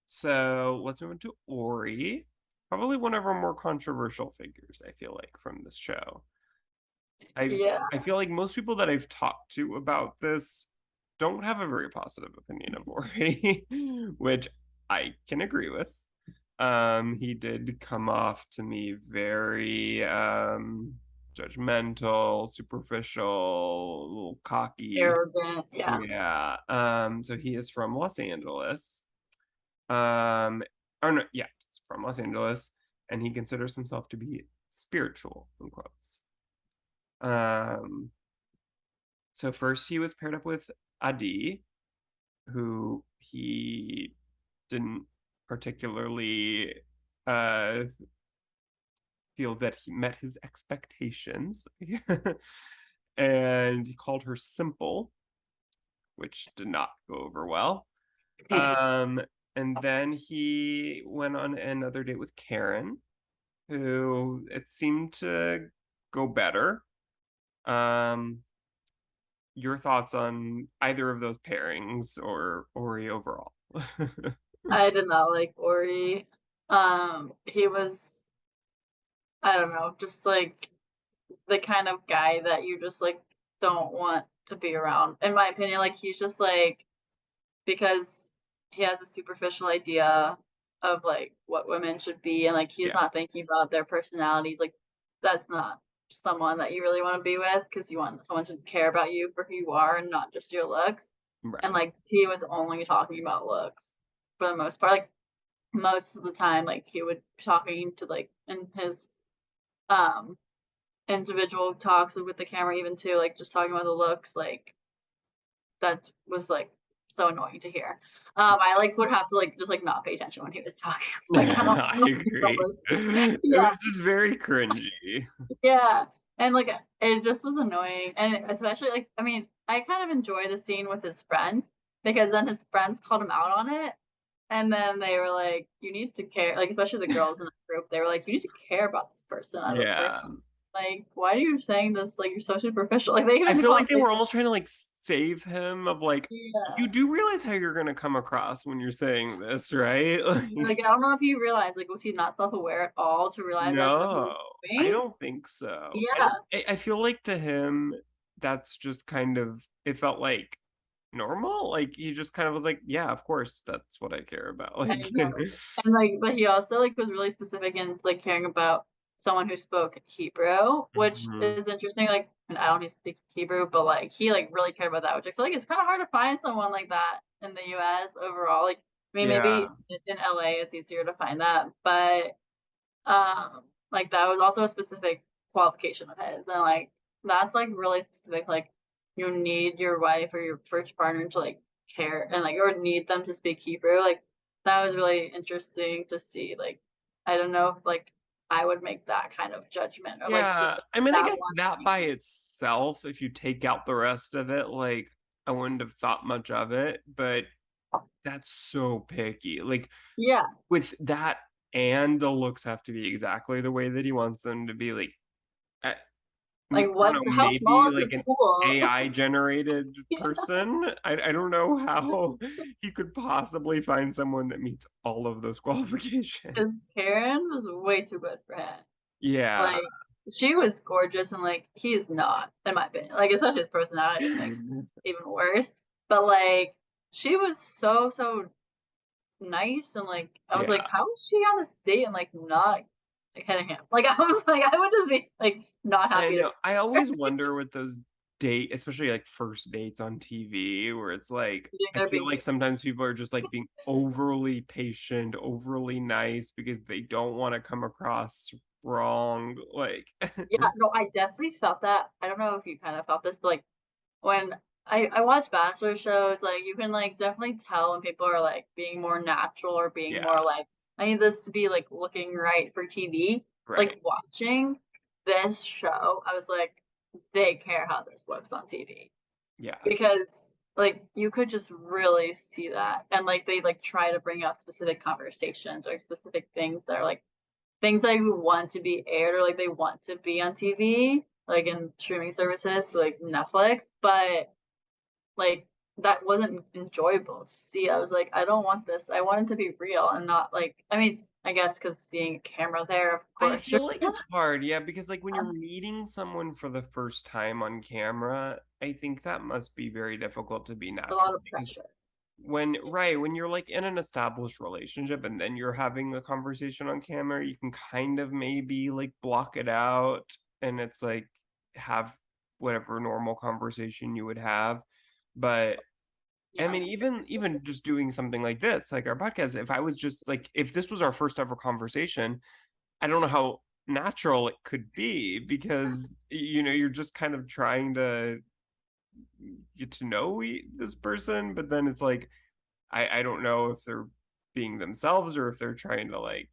so let's move into Ori. Probably one of our more controversial figures, I feel like, from this show. I Yeah. I feel like most people that I've talked to about this don't have a very positive opinion of Ori, which I can agree with. He did come off to me very judgmental, superficial, a little cocky. Arrogant, yeah. Yeah. So he is from Los Angeles. Um, or no, yeah, he's from Los Angeles, and he considers himself to be spiritual, in quotes. Um, so first he was paired up with Adi, who he didn't particularly uh feel that he met his expectations. And he called her simple, which did not go over well. Um, and then he went on another date with Karen, who it seemed to go better. Um, your thoughts on either of those pairings or Ori overall? I did not like Ori. He was, I don't know, just, like, the kind of guy that you just, like, don't want to be around, in my opinion, like, he's just, like, because he has a superficial idea of, like, what women should be, and, like, he's Yeah, not thinking about their personalities, like, that's not someone that you really wanna be with, because you want someone to care about you for who you are and not just your looks, and, right. like, he was only talking about looks for the most part, like, most of the time, like, he would be talking to, like, in his, um, individual talks with the camera even too, like, just talking about the looks, like, that was, like, so annoying to hear. I, like, would have to, like, just, like, not pay attention when he was talking. It's like, I I don't think that agree. was. It Yeah, was just very cringy. yeah, and, like, it just was annoying, and especially, like, I mean, I kind of enjoy the scene with his friends, because then his friends called him out on it, and then they were like, "You need to care," like, especially the girls in the group, they were like, "You need to care about this person as a Yeah. person. Like, why are you saying this? Like, you're so superficial." Like, they got I into feel like they conversation. were almost trying to, like, save him of, like, "You Yeah. do realize how you're gonna come across when you're saying this, right?" Like, Like, I don't know if he realized, like, was he not self-aware at all to realize that's what he was no, I doing? don't think so. I Yeah, don't I feel like to him, that's just kind of it felt like normal, like, he just kind of was like, "Yeah, of course, that's what I care about." I Like know. And, like, but he also, like, was really specific in, like, caring about someone who spoke Hebrew, which Mhm. is interesting, like, and I don't speak Hebrew, but, like, he, like, really cared about that, which I feel like it's kinda hard to find someone like that in the US overall, like, I mean, maybe Yeah. in LA it's easier to find that, but, like, that was also a specific qualification of his, and, like, that's, like, really specific, like, you need your wife or your first partner to, like, care and, like, or need them to speak Hebrew, like, that was really interesting to see, like, I don't know if, like, I would make that kind of judgment or, like, just Yeah, I mean, I that guess one that by thing. itself, if you take out the rest of it, like, I wouldn't have thought much of it, but that's so picky. Like, Yeah, with that and the looks have to be exactly the way that he wants them to be, like, I I like, don't know, what's how maybe, small is like, his an pool? AI generated person? I don't know how he could possibly find someone that meets all of those qualifications. 'Cause Karen was way too good for him. Yeah. Like, she was gorgeous and, like, he is not, in my opinion. Like, especially his personality just makes it even worse. But, like, she was so, so nice and, like, I was Yeah. like, "How is she on this date and, like, not hitting him?" Like, I was like, I would just be, like, not I happy to know. be I there. always wonder with those date especially, like, first dates on TV where it's like, You think I they're feel being like sometimes people are just, like, being overly patient, overly nice because they don't wanna come across wrong, like Yeah, no, I definitely felt that. I don't know if you kind of felt this, but, like, when I watch bachelor shows, like, you can, like, definitely tell when people are, like, being more natural or being Yeah, more like, "I need this to be, like, looking right for TV." Like, right. watching this show, I was like, "They care how this looks on TV." Yeah. Because, like, you could just really see that, and, like, they, like, try to bring up specific conversations or specific things that are, like, things that you want to be aired or, like, they want to be on TV, like, in streaming services, so, like, Netflix, but like, that wasn't enjoyable to see. I was like, "I don't want this. I want it to be real and not like" I mean, I guess because seeing a camera there, of I course, you're feel like like, it's hard, yeah, because, like, when you're "Ah." meeting someone for the first time on camera, I think that must be very difficult to be A lot natural of because pressure. when you're, like, in an established relationship and then you're having a conversation on camera, you can kind of maybe, like, block it out and it's like, have whatever normal conversation you would have, but, I Yeah. mean, even just doing something like this, like our podcast, if I was just like if this was our first ever conversation, I don't know how natural it could be because, you're just kind of trying to get to know this person, but then it's like, I don't know if they're being themselves or if they're trying to like,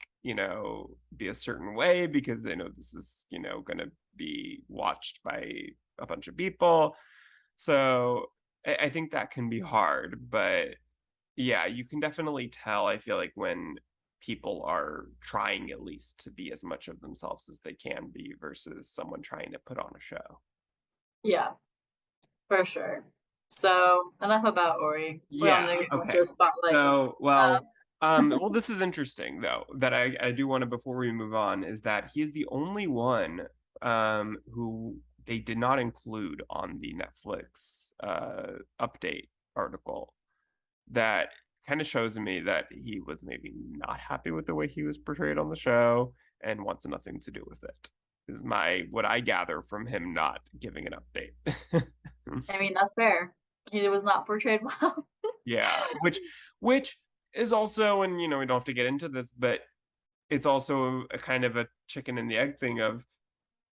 be a certain way because they know this is, gonna be watched by a bunch of people. So I think that can be hard, but yeah, you can definitely tell, I feel like, when people are trying at least to be as much of themselves as they can be versus someone trying to put on a show. Yeah, for sure. So, enough about Ori. We don't Yeah, need to go into okay. a spotlight. So, Um, well, this is interesting though, that I do wanna before we move on, is that he is the only one, who they did not include on the Netflix, update article. That kind of shows me that he was maybe not happy with the way he was portrayed on the show and wants nothing to do with it. Is my what I gather from him not giving an update. I mean, that's fair. He was not portrayed well. Yeah, which is also, and we don't have to get into this, but it's also a kind of a chicken and the egg thing of,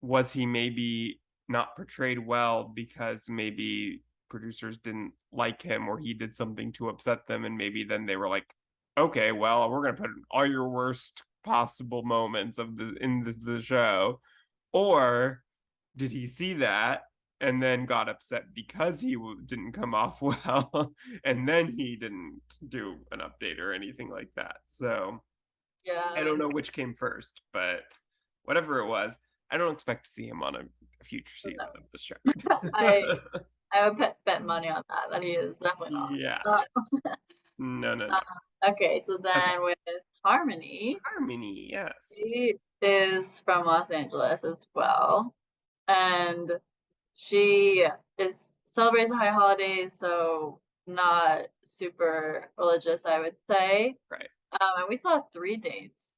was he maybe not portrayed well because maybe producers didn't like him or he did something to upset them and maybe then they were like, okay, well, we're going to put all your worst possible moments of the show, or did he see that and then got upset because he didn't come off well and then he didn't do an update or anything like that. So I Yeah. don't know which came first, but whatever it was, I don't expect to see him on a future season No. of the show. I I would bet money on that, that he is definitely not. Yeah. No, no, no. Okay, so Okay. then with Harmony, Harmony, yes. she is from Los Angeles as well, and she is celebrates the high holidays, so not super religious, I would say. Right. And we saw 3 dates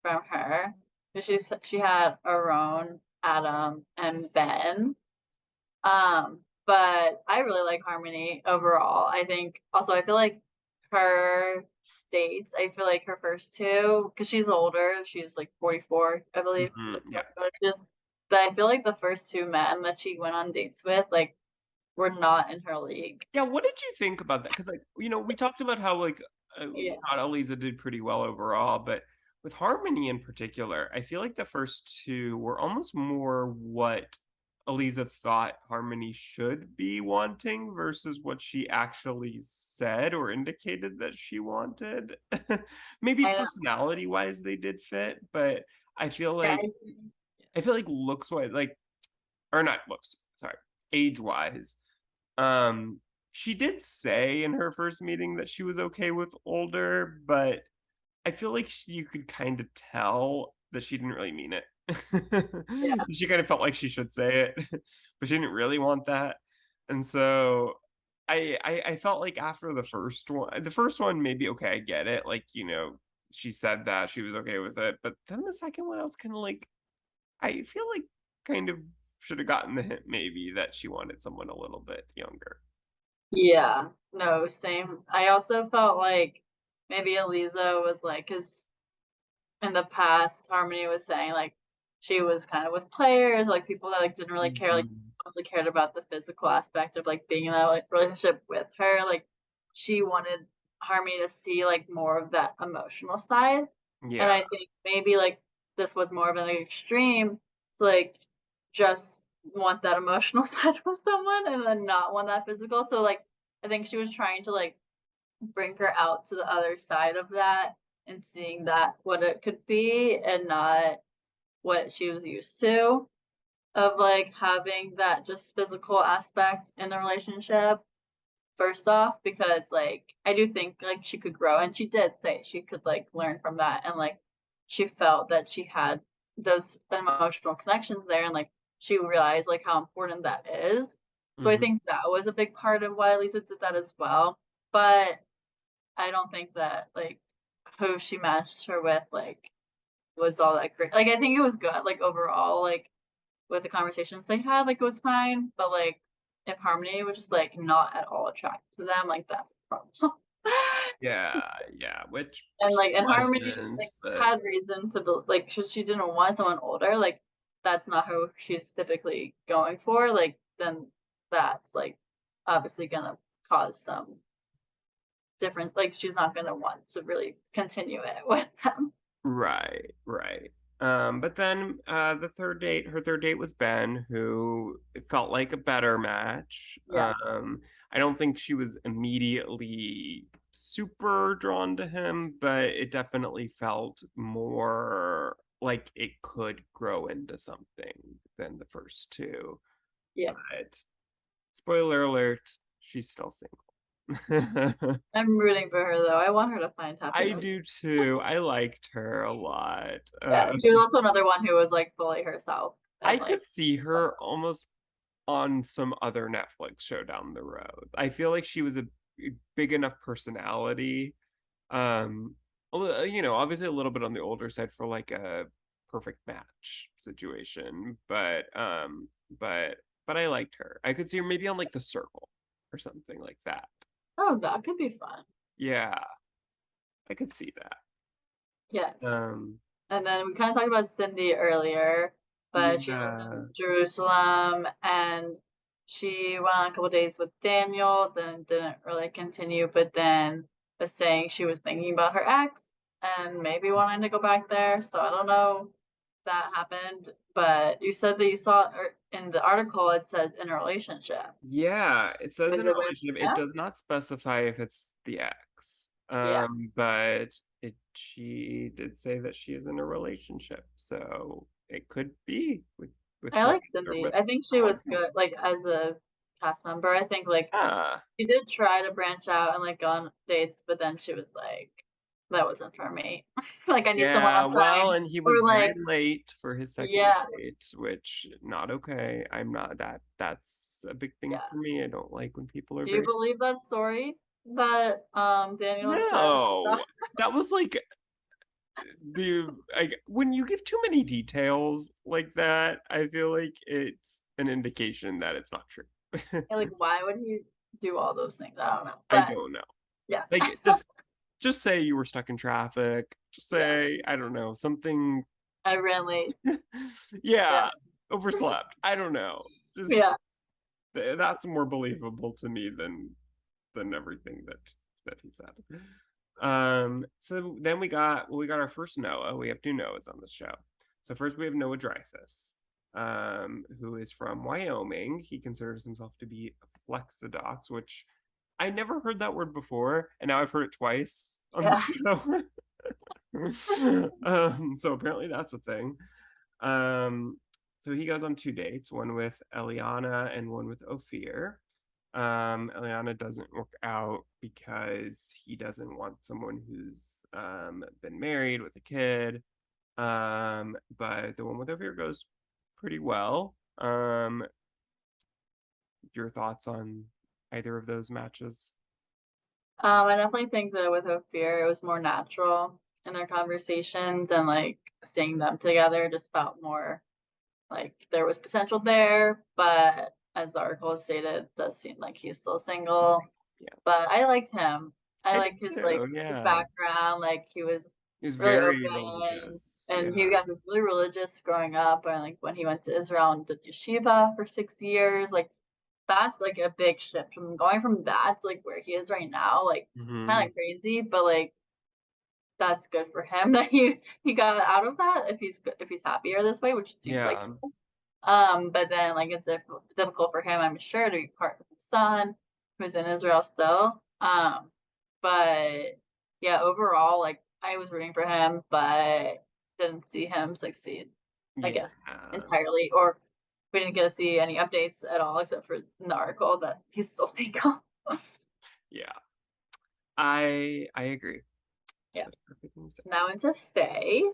from her. So she had Aaron, Adam, and Ben. But I really like Harmony overall. I think also I feel like her dates, I feel like her first 2, because she's older, she's like 44, I believe, Mhm, the yeah. first relationship. But I feel like the first 2 men that she went on dates with, like, were not in her league. Yeah, what did you think about that? Because, like, we talked about how, like, we Yeah. thought Aleeza did pretty well overall, but with Harmony in particular, I feel like the first 2 were almost more what Aleeza thought Harmony should be wanting versus what she actually said or indicated that she wanted. Maybe I know. personality wise they did fit, but I feel Yeah, like I feel like looks wise, like, or not looks, sorry, age wise. Um, she did say in her first meeting that she was okay with older, but I feel like you could kind of tell that she didn't really mean it. yeah, She kind of felt like she should say it, but she didn't really want that. And so I felt like after the first one maybe okay, I get it. Like, she said that she was okay with it, but then the second one I was kind of like I feel like kind of should have gotten the hint maybe that she wanted someone a little bit younger. yeah. No, same. I also felt like maybe Aleeza was like, because in the past, Harmony was saying like she was kind of with players, like people that like didn't really care, like Mhm. mostly cared about the physical aspect of like being in a like relationship with her. Like she wanted Harmony to see like more of that emotional side. And Yeah. I think maybe like this was more of an extreme to like just want that emotional side with someone and then not want that physical. So like I think she was trying to like bring her out to the other side of that and seeing that what it could be and not what she was used to of like having that just physical aspect in the relationship first off because like I do think like she could grow and she did say she could like learn from that and like she felt that she had those emotional connections there and like she realized like how important that is. So I Mhm. think that was a big part of why Lisa did that as well. But I don't think that like who she matched her with like was all that great. Like I think it was good, like overall, like with the conversations they had, like it was fine. But like if Harmony was just like not at all attracted to them, like that's a problem. Yeah, yeah, which And she like and Harmony wasn't, like but had reason to be like 'cause she didn't want someone older, like that's not who she's typically going for, like then that's like obviously gonna cause some different like she's not gonna want to really continue it with them. right, right. But then her third date was Ben, who felt like a better match. Yeah. I don't think she was immediately super drawn to him, but it definitely felt more like it could grow into something than the first two. Yeah. But spoiler alert, she's still single. I'm rooting for her though. I want her to find I happiness. do too. I liked her a lot. Yeah. She was also another one who was like fully herself I and could like see her almost on some other Netflix show down the road. I feel like she was a big enough personality. Obviously a little bit on the older side for like a perfect match situation, but I liked her. I could see her maybe on like The Circle or something like that. oh that could be fun. Yeah, I could see that. Yes. Um, And then we kind of talked about Cindy earlier, but she lives yeah. in Jerusalem and she went on a couple dates with Daniel, then didn't really continue, but then was saying she was thinking about her ex and maybe wanting to go back there. So I don't know if that happened, but you said that you saw in the article it said in a relationship. Yeah, it says Was in a it with relationship. It him? does not specify if it's the ex. Yeah. But she did say that she is in a relationship, so it could be with I who like or Cindy. with I think she someone. was good, like as a cast member. I think like Ah, she did try to branch out and like go on dates, but then she was like, that wasn't for me. Like I need someone yeah. on Well, time. and he Or was very like, late for his second yeah, date, which not okay. I'm not that. That's a big thing yeah. for me. I don't like when people are Do you very. believe that story that Daniel said? No, that was like when you give too many details like that, I feel like it's an indication that it's not true. Yeah, like why would he do all those things? I don't know. I But don't know. yeah. Like just say you were stuck in traffic. Just Yeah. say, I don't know, something. I really yeah. Yeah, overslept. I don't know. Just Yeah. that's more believable to me than everything that he said. So then we got our first Noah. We have two Noahs on this show. So first we have Noah Dreyfus. who is from Wyoming. He considers himself to be flexodox, which I never heard that word before, and now I've heard it twice on the Yeah. show. So apparently that's a thing. Um, so he goes on two dates, one with Eliana and one with Ophir. Eliana doesn't work out because he doesn't want someone who's been married with a kid. But the one with Ophir goes pretty well. Your thoughts on either of those matches? I definitely think that with Ophir, it was more natural in their conversations and like seeing them together just felt more like there was potential there. But as the article stated, it does seem like he's still single. Yeah, But I liked him. I I did liked his too. his Yeah, background. Like he was he was really very open, religious. and Yeah. he was really religious growing up. And like when he went to Israel and did yeshiva for 6 years, like that's like a big shift from going from that to like where he is right now. Like kind Hmm. of crazy, but like that's good for him that he got out of that if he's happier this way, which seems like Yeah. he is. But then like it's difficult for him, I'm sure, to be part of his son who's in Israel still. But yeah, overall, like I was rooting for him, but didn't see him succeed, I Yeah. guess, entirely. Or we didn't get to see any updates at all, except for in the article that he's still single. Yeah. I agree. Yeah. That's perfectly said. Now into Faye.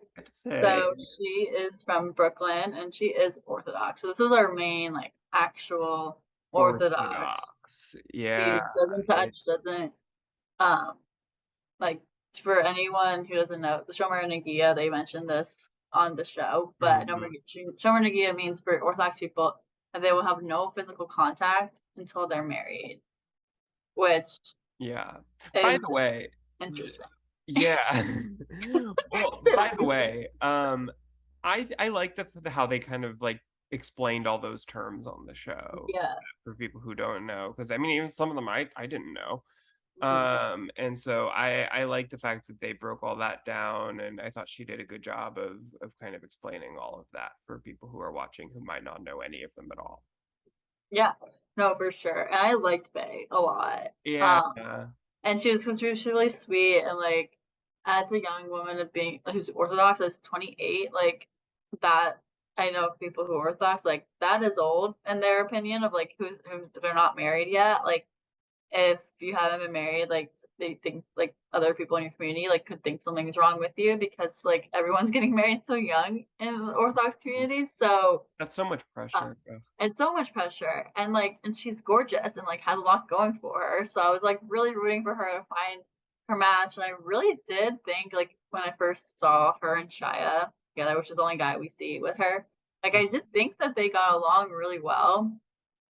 So she Thanks. is from Brooklyn and she is Orthodox. So this is our main like actual Orthodox. Orthodox. She Yeah. doesn't It, touch, doesn't um like for anyone who doesn't know, the Shomer Nagia, they mentioned this on the show, but mhm. Shomer Nagia means for Orthodox people that they will have no physical contact until they're married, which Yeah. By is the way, interesting. yeah. Well, by the way, I like how they kind of like explained all those terms on the show Yeah. for people who don't know, because I mean even some of them I didn't know. Mhm. And so I like the fact that they broke all that down, and I thought she did a good job of kind of explaining all of that for people who are watching who might not know any of them at all. Yeah. No, for sure. And I liked Faye a lot. Yeah. Um, and she was really sweet and like as a young woman of being who's Orthodox as 28, like that I know people who are Orthodox, like that is old in their opinion of like who they're not married yet. Like if you haven't been married, like they think like other people in your community like could think something's wrong with you because like everyone's getting married so young in the Orthodox communities. So That's so much um, pressure. Ugh. it's so much pressure, and like, and she's gorgeous and like has a lot going for her. So I was like really rooting for her to find her match, and I really did think like when I first saw her and Shia together, which is the only guy we see with her, like I did think that they got along really well.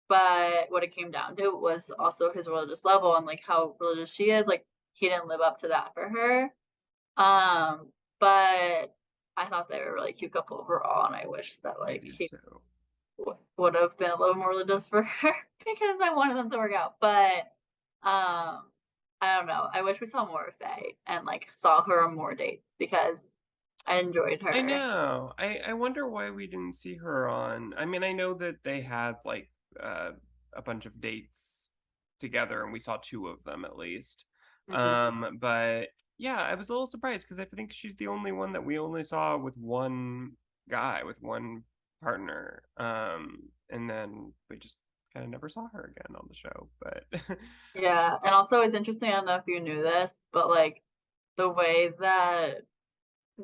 But what it came down to was also his religious level and like how religious she is. Like he didn't live up to that for her. But I thought they were a really cute couple overall, and I wish that I like did he too. would have been a little more religious for her because I wanted them to work out. But I don't know. I wish we saw more of Faye and like saw her on more dates because I enjoyed I her. know. I wonder why we didn't see her on. I mean, I know that they had like uh, a bunch of dates together, and we saw two of them at least. Hmm. But yeah, I was a little surprised because I think she's the only one that we only saw with one guy, with one partner. And then we just kind of never saw her again on the show. But Yeah, and also it's interesting. I don't know if you knew this, but like the way that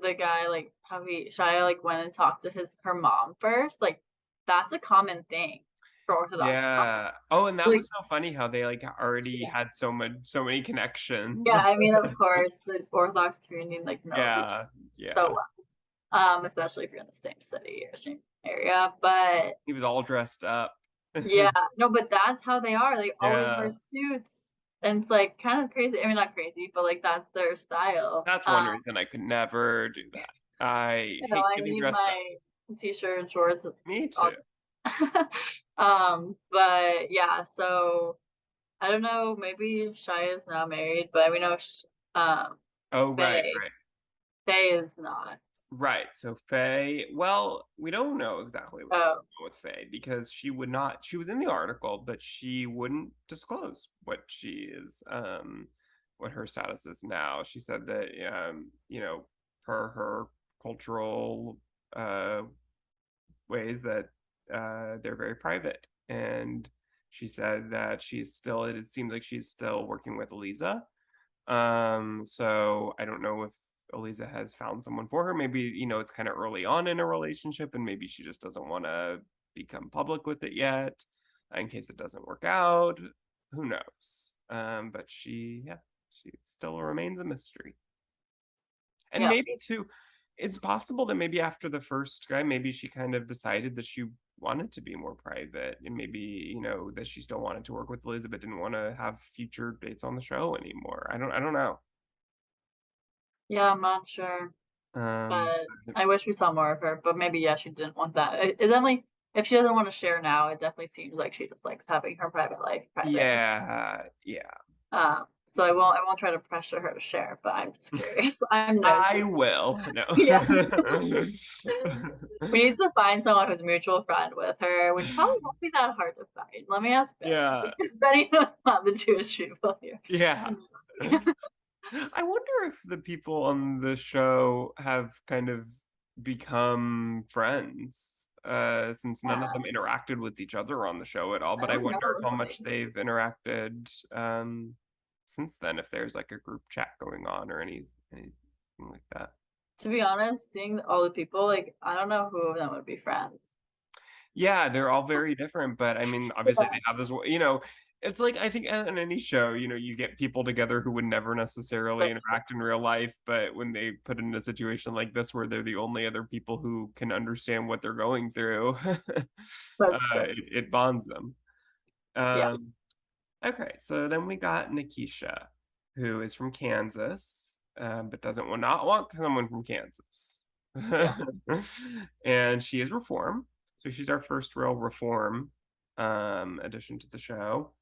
the guy like how he Shia like went and talked to his her mom first, like that's a common thing for Orthodox yeah. couples. Oh, and that Like was so funny how they like already had so many connections. yeah, I mean, of course, the Orthodox community like knows each Yeah, other so yeah. well, especially if you're in the same city or same area. But He was all dressed up. yeah, no, but that's how they are. They always wear Yeah. suits, and it's like kind of crazy. I mean, not crazy, but like that's their style. That's one reason I could never do that. I You know, hate I getting need dressed up. my t-shirt and shorts Me all too. but yeah, so I don't know, maybe Shia is now married, but we know um Oh, right, Faye right. Faye is not. Right. So Faye, well, we don't know exactly what's Oh, going on with Faye because she would not, she was in the article, but she wouldn't disclose what she is, what her status is now. She said that, per her cultural ways that they're very private. And she said that she's still, it seems like she's still working with Aleeza. So I don't know if Aleeza has found someone for her. Maybe, it's kind of early on in a relationship and maybe she just doesn't want to become public with it yet in case it doesn't work out. Who knows? But she still remains a mystery. And yeah. maybe too, it's possible that maybe after the first guy, maybe she kind of decided that she wanted to be more private and maybe, that she still wanted to work with Elizabeth, didn't want to have future dates on the show anymore. I don't know. Yeah, I'm not sure. But But I wish we saw more of her. But maybe yeah, she didn't want that. It definitely, if she doesn't want to share now, it definitely seems like she just likes having her private life private. yeah, yeah. So I won't try to pressure her to share. But I'm just curious. I'm I nosy. will. No. Yeah, we need to find someone who's a mutual friend with her, which probably won't be that hard to find. Let me ask Benny Yeah, because Benny knows not the Jewish people here. yeah. I'm joking. I wonder if the people on the show have kind of become friends, since none of them Yeah, interacted with each other on the show at all. I But I don't wonder know. how much they've interacted since then, if there's like a group chat going on or anything like that. To be honest, seeing all the people, like I don't know who of them would be friends. Yeah, they're all very different, but I mean, obviously Yeah, they have this, it's like I think on any show, you get people together who would never necessarily that's interact in real life, but when they put in a situation like this where they're the only other people who can understand what they're going through, that's true. it bonds them. Yeah, Um, okay, so then we got Nikisha, who is from Kansas, but doesn't not want someone from Kansas. yeah. And she is Reform. So she's our first real Reform addition to the show.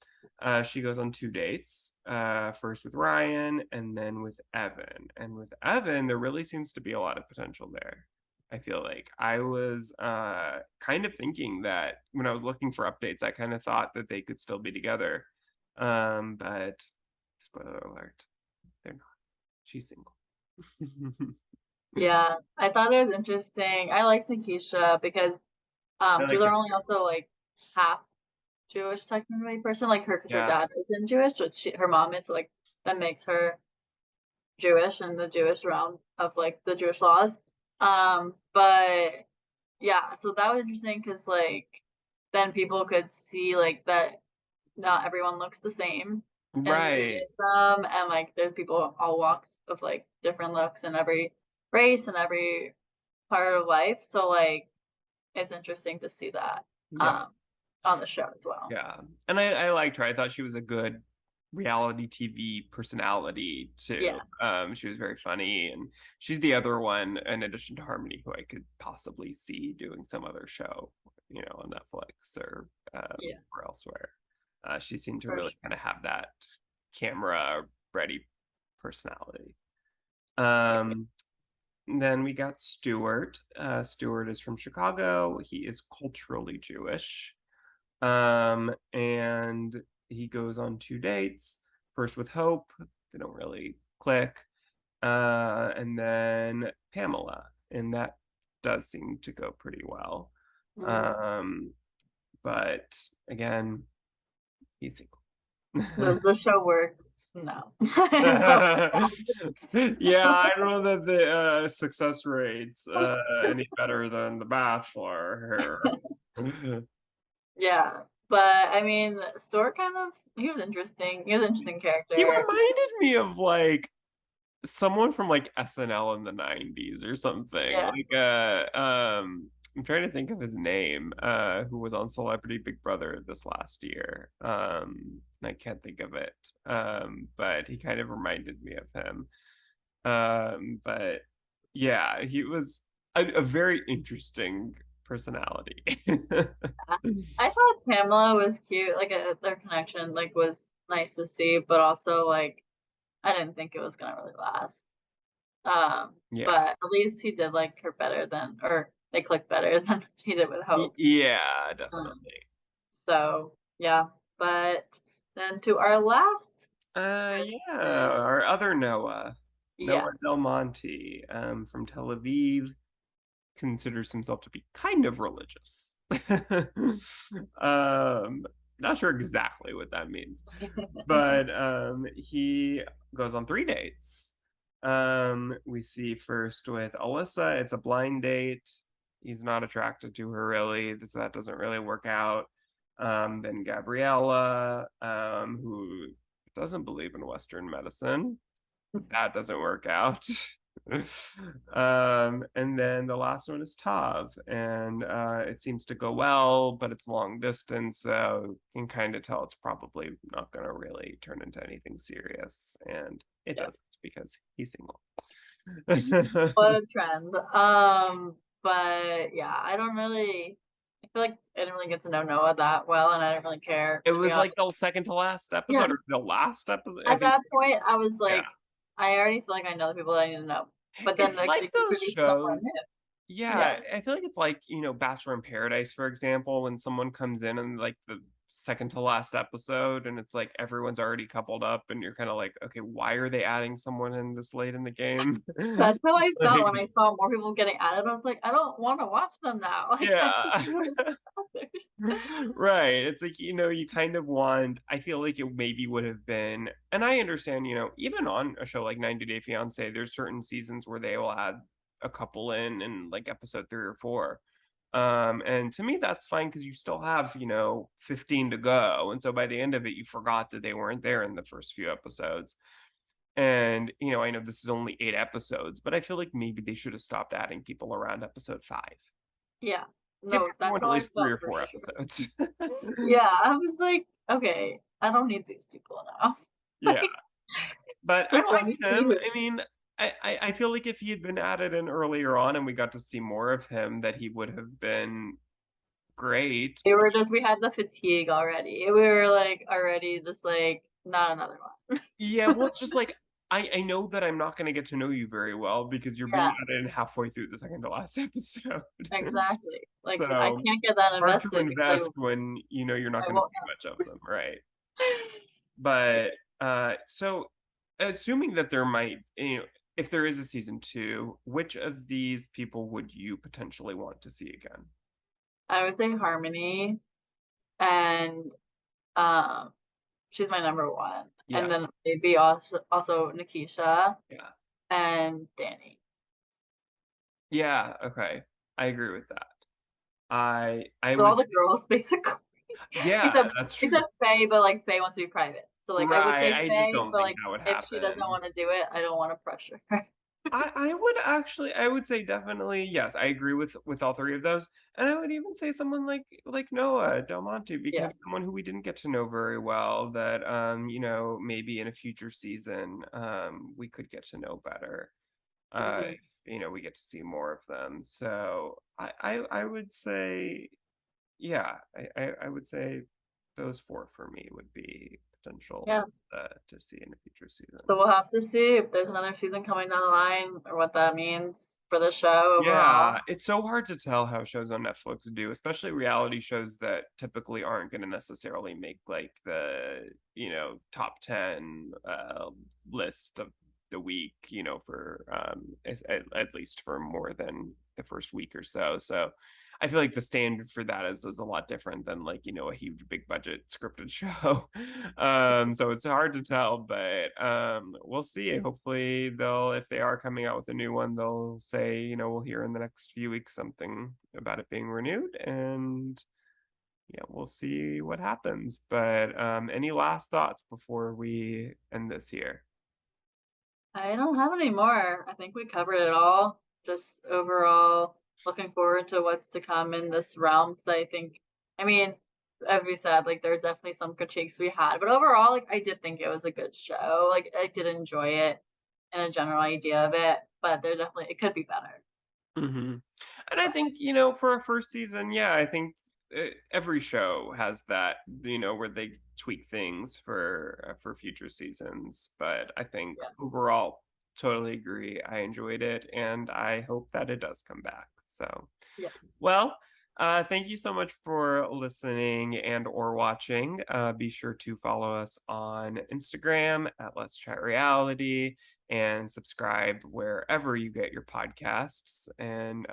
She goes on two dates, first with Ryan and then with Evan. And with Evan, there really seems to be a lot of potential there. I feel like I was kind of thinking that when I was looking for updates, I kind of thought that they could still be together. But spoiler alert, they're not. She's single. Yeah, I thought it was interesting. I liked Nikisha because I she's like her. only also like half Jewish technically person, like her because her Yeah, dad isn't Jewish, but her mom is, so like that makes her Jewish in the Jewish realm of like the Jewish laws. But yeah, so that was interesting because like then people could see like that not everyone looks the same in right. Judaism, and like there's people all walks of like different looks in every race and every part of life. So like it's interesting to see that Yeah, um on the show as well. yeah. And I liked her. I thought she was a good reality TV personality too. Yeah, She was very funny, and she's the other one in addition to Harmony who I could possibly see doing some other show, on Netflix yeah, or elsewhere. She seemed to for really sure. kind of have that camera ready personality. Yeah. Um, then we got Stuart. Stuart is from Chicago. He is culturally Jewish. And he goes on two dates. First with Hope, they don't really click. And then Pamela, and that does seem to go pretty well. Mm. Um, but again, he's single. Does the show work? No. So, Yeah, I don't know that the success rates any better than The Bachelor here. yeah, but I mean, Store kind of he was interesting. He was an interesting He character. reminded me of like someone from like SNL in the 90s or something. Yeah. Like I'm trying to think of his name, who was on Celebrity Big Brother this last year. And I can't think of it. But he kind of reminded me of him. But yeah, he was a very interesting personality. I thought Pamela was cute. Like their connection like was nice to see, but also like I didn't think it was gonna really last. Yeah. But at least he did like her better than, or they clicked better than he did with Hope. Yeah, Um, definitely. so yeah, but then to our last Yeah, person, our other Noah, yeah, Noah Del Monte, from Tel Aviv, considers himself to be kind of religious. um, Not sure exactly what that means, but he goes on 3 dates. We see first with Alyssa, it's a blind date. He's not attracted to her really. That doesn't really work out. Then Gabriella, who doesn't believe in Western medicine. That doesn't work out. And then the last one is Tav, and it seems to go well, but it's long distance, so you can kind of tell it's probably not going to really turn into anything serious, and it yeah, doesn't because he's single. what a trend. But yeah, I don't really. I feel like I didn't really get to know Noah that well, and I didn't really care, It to be was honest. like the second to last Yeah, episode, or the last episode, I at think. that point, I was Yeah, like, I already feel like I know the people that I need to know. But then it's like like they those introduced someone shows. new. Yeah, Yeah, I feel like it's like, Bachelor in Paradise, for example, when someone comes in and like the second to last episode and it's like everyone's already coupled up and you're kind of like, okay, why are they adding someone in this late in the game? that's how I felt Like, when I saw more people getting added. I was like, I don't want to watch them now. Like I just yeah. want to watch others. Right. It's like, you kind of want, I feel like it maybe would have been, and I understand, even on a show like 90 Day Fiance, there's certain seasons where they will add a couple in like episode 3 or 4. And to me, that's fine because you still have, 15 to go. And so by the end of it, you forgot that they weren't there in the first few episodes. And, I know this is only 8 episodes, but I feel like maybe they should have stopped adding people around episode 5. Yeah, Give no, that's everyone at how I least three felt or for four sure. episodes. Yeah, I was like, okay, I don't need these people now. Yeah. Like, But I just let me liked see him. who I mean, I feel like if he had been added in earlier on and we got to see more of him, that he would have been great. we were. Just we had the fatigue already. We were like already just like not another one. Yeah, well, it's just like I know that I'm not going to get to know you very well because you're being Yeah, added in halfway through the second to last episode. exactly. Like I So can't get that hard to invested because invest when you're not I going to won't see much of them, right? know. But so assuming that there might, if there is a season 2, which of these people would you potentially want to see again? I would say Harmony, and um, she's my number one, and Yeah, then maybe also Nikisha yeah, and Danny. yeah. Okay, I agree with that. I So all would, the girls basically, yeah, except that's true. except Faye, but like Faye wants to be private. So like I would Right, say I just Faye, don't but think like that would if she doesn't happen. want to do it, I don't want to pressure her. I would actually, I would say definitely yes. I agree with all three of those, and I would even say someone like Noah Del Monte, Yeah. because someone who we didn't get to know very well, that maybe in a future season we could get to know better. Hmm. If, we get to see more of them. So I would say, yeah, I would say those four for me would be potential Yeah. to see in a future So season. we'll have to see if there's another season coming down the line or what that means for the show Yeah, overall. it's so hard to tell how shows on Netflix do, especially reality shows that typically aren't going to necessarily make like the, top 10 list of the week, for at least for more than the first week or so. So I feel like the standard for that is a lot different than like, a huge big budget scripted show. So it's hard to tell, but we'll see. Hopefully they'll, if they are coming out with a new one, they'll say, we'll hear in the next few weeks something about it being renewed, and yeah, we'll see what happens. But any last thoughts before we end this here? I don't have any more. I think we covered it all. Just overall, looking forward to what's to come in this realm. Because I think, I mean, as we said, like there's definitely some critiques we had, but overall, like I did think it was a good show. Like I did enjoy it and a general idea of it, but there definitely it could be better. Hmm. And I But think, for a first season, yeah, I think every show has that, where they tweak things for future seasons. But I think yeah, overall, Totally agree. I enjoyed it, and I hope that it does come back. So, Yeah. well, thank you so much for listening and or watching. Be sure to follow us on Instagram at Let's Chat Reality and subscribe wherever you get your podcasts. And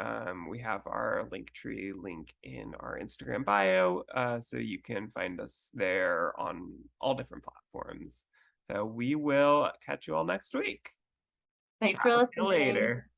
we have our Linktree link in our Instagram bio, so you can find us there on all different platforms. So we will catch you all next week. Thanks Chat for with you listening. later.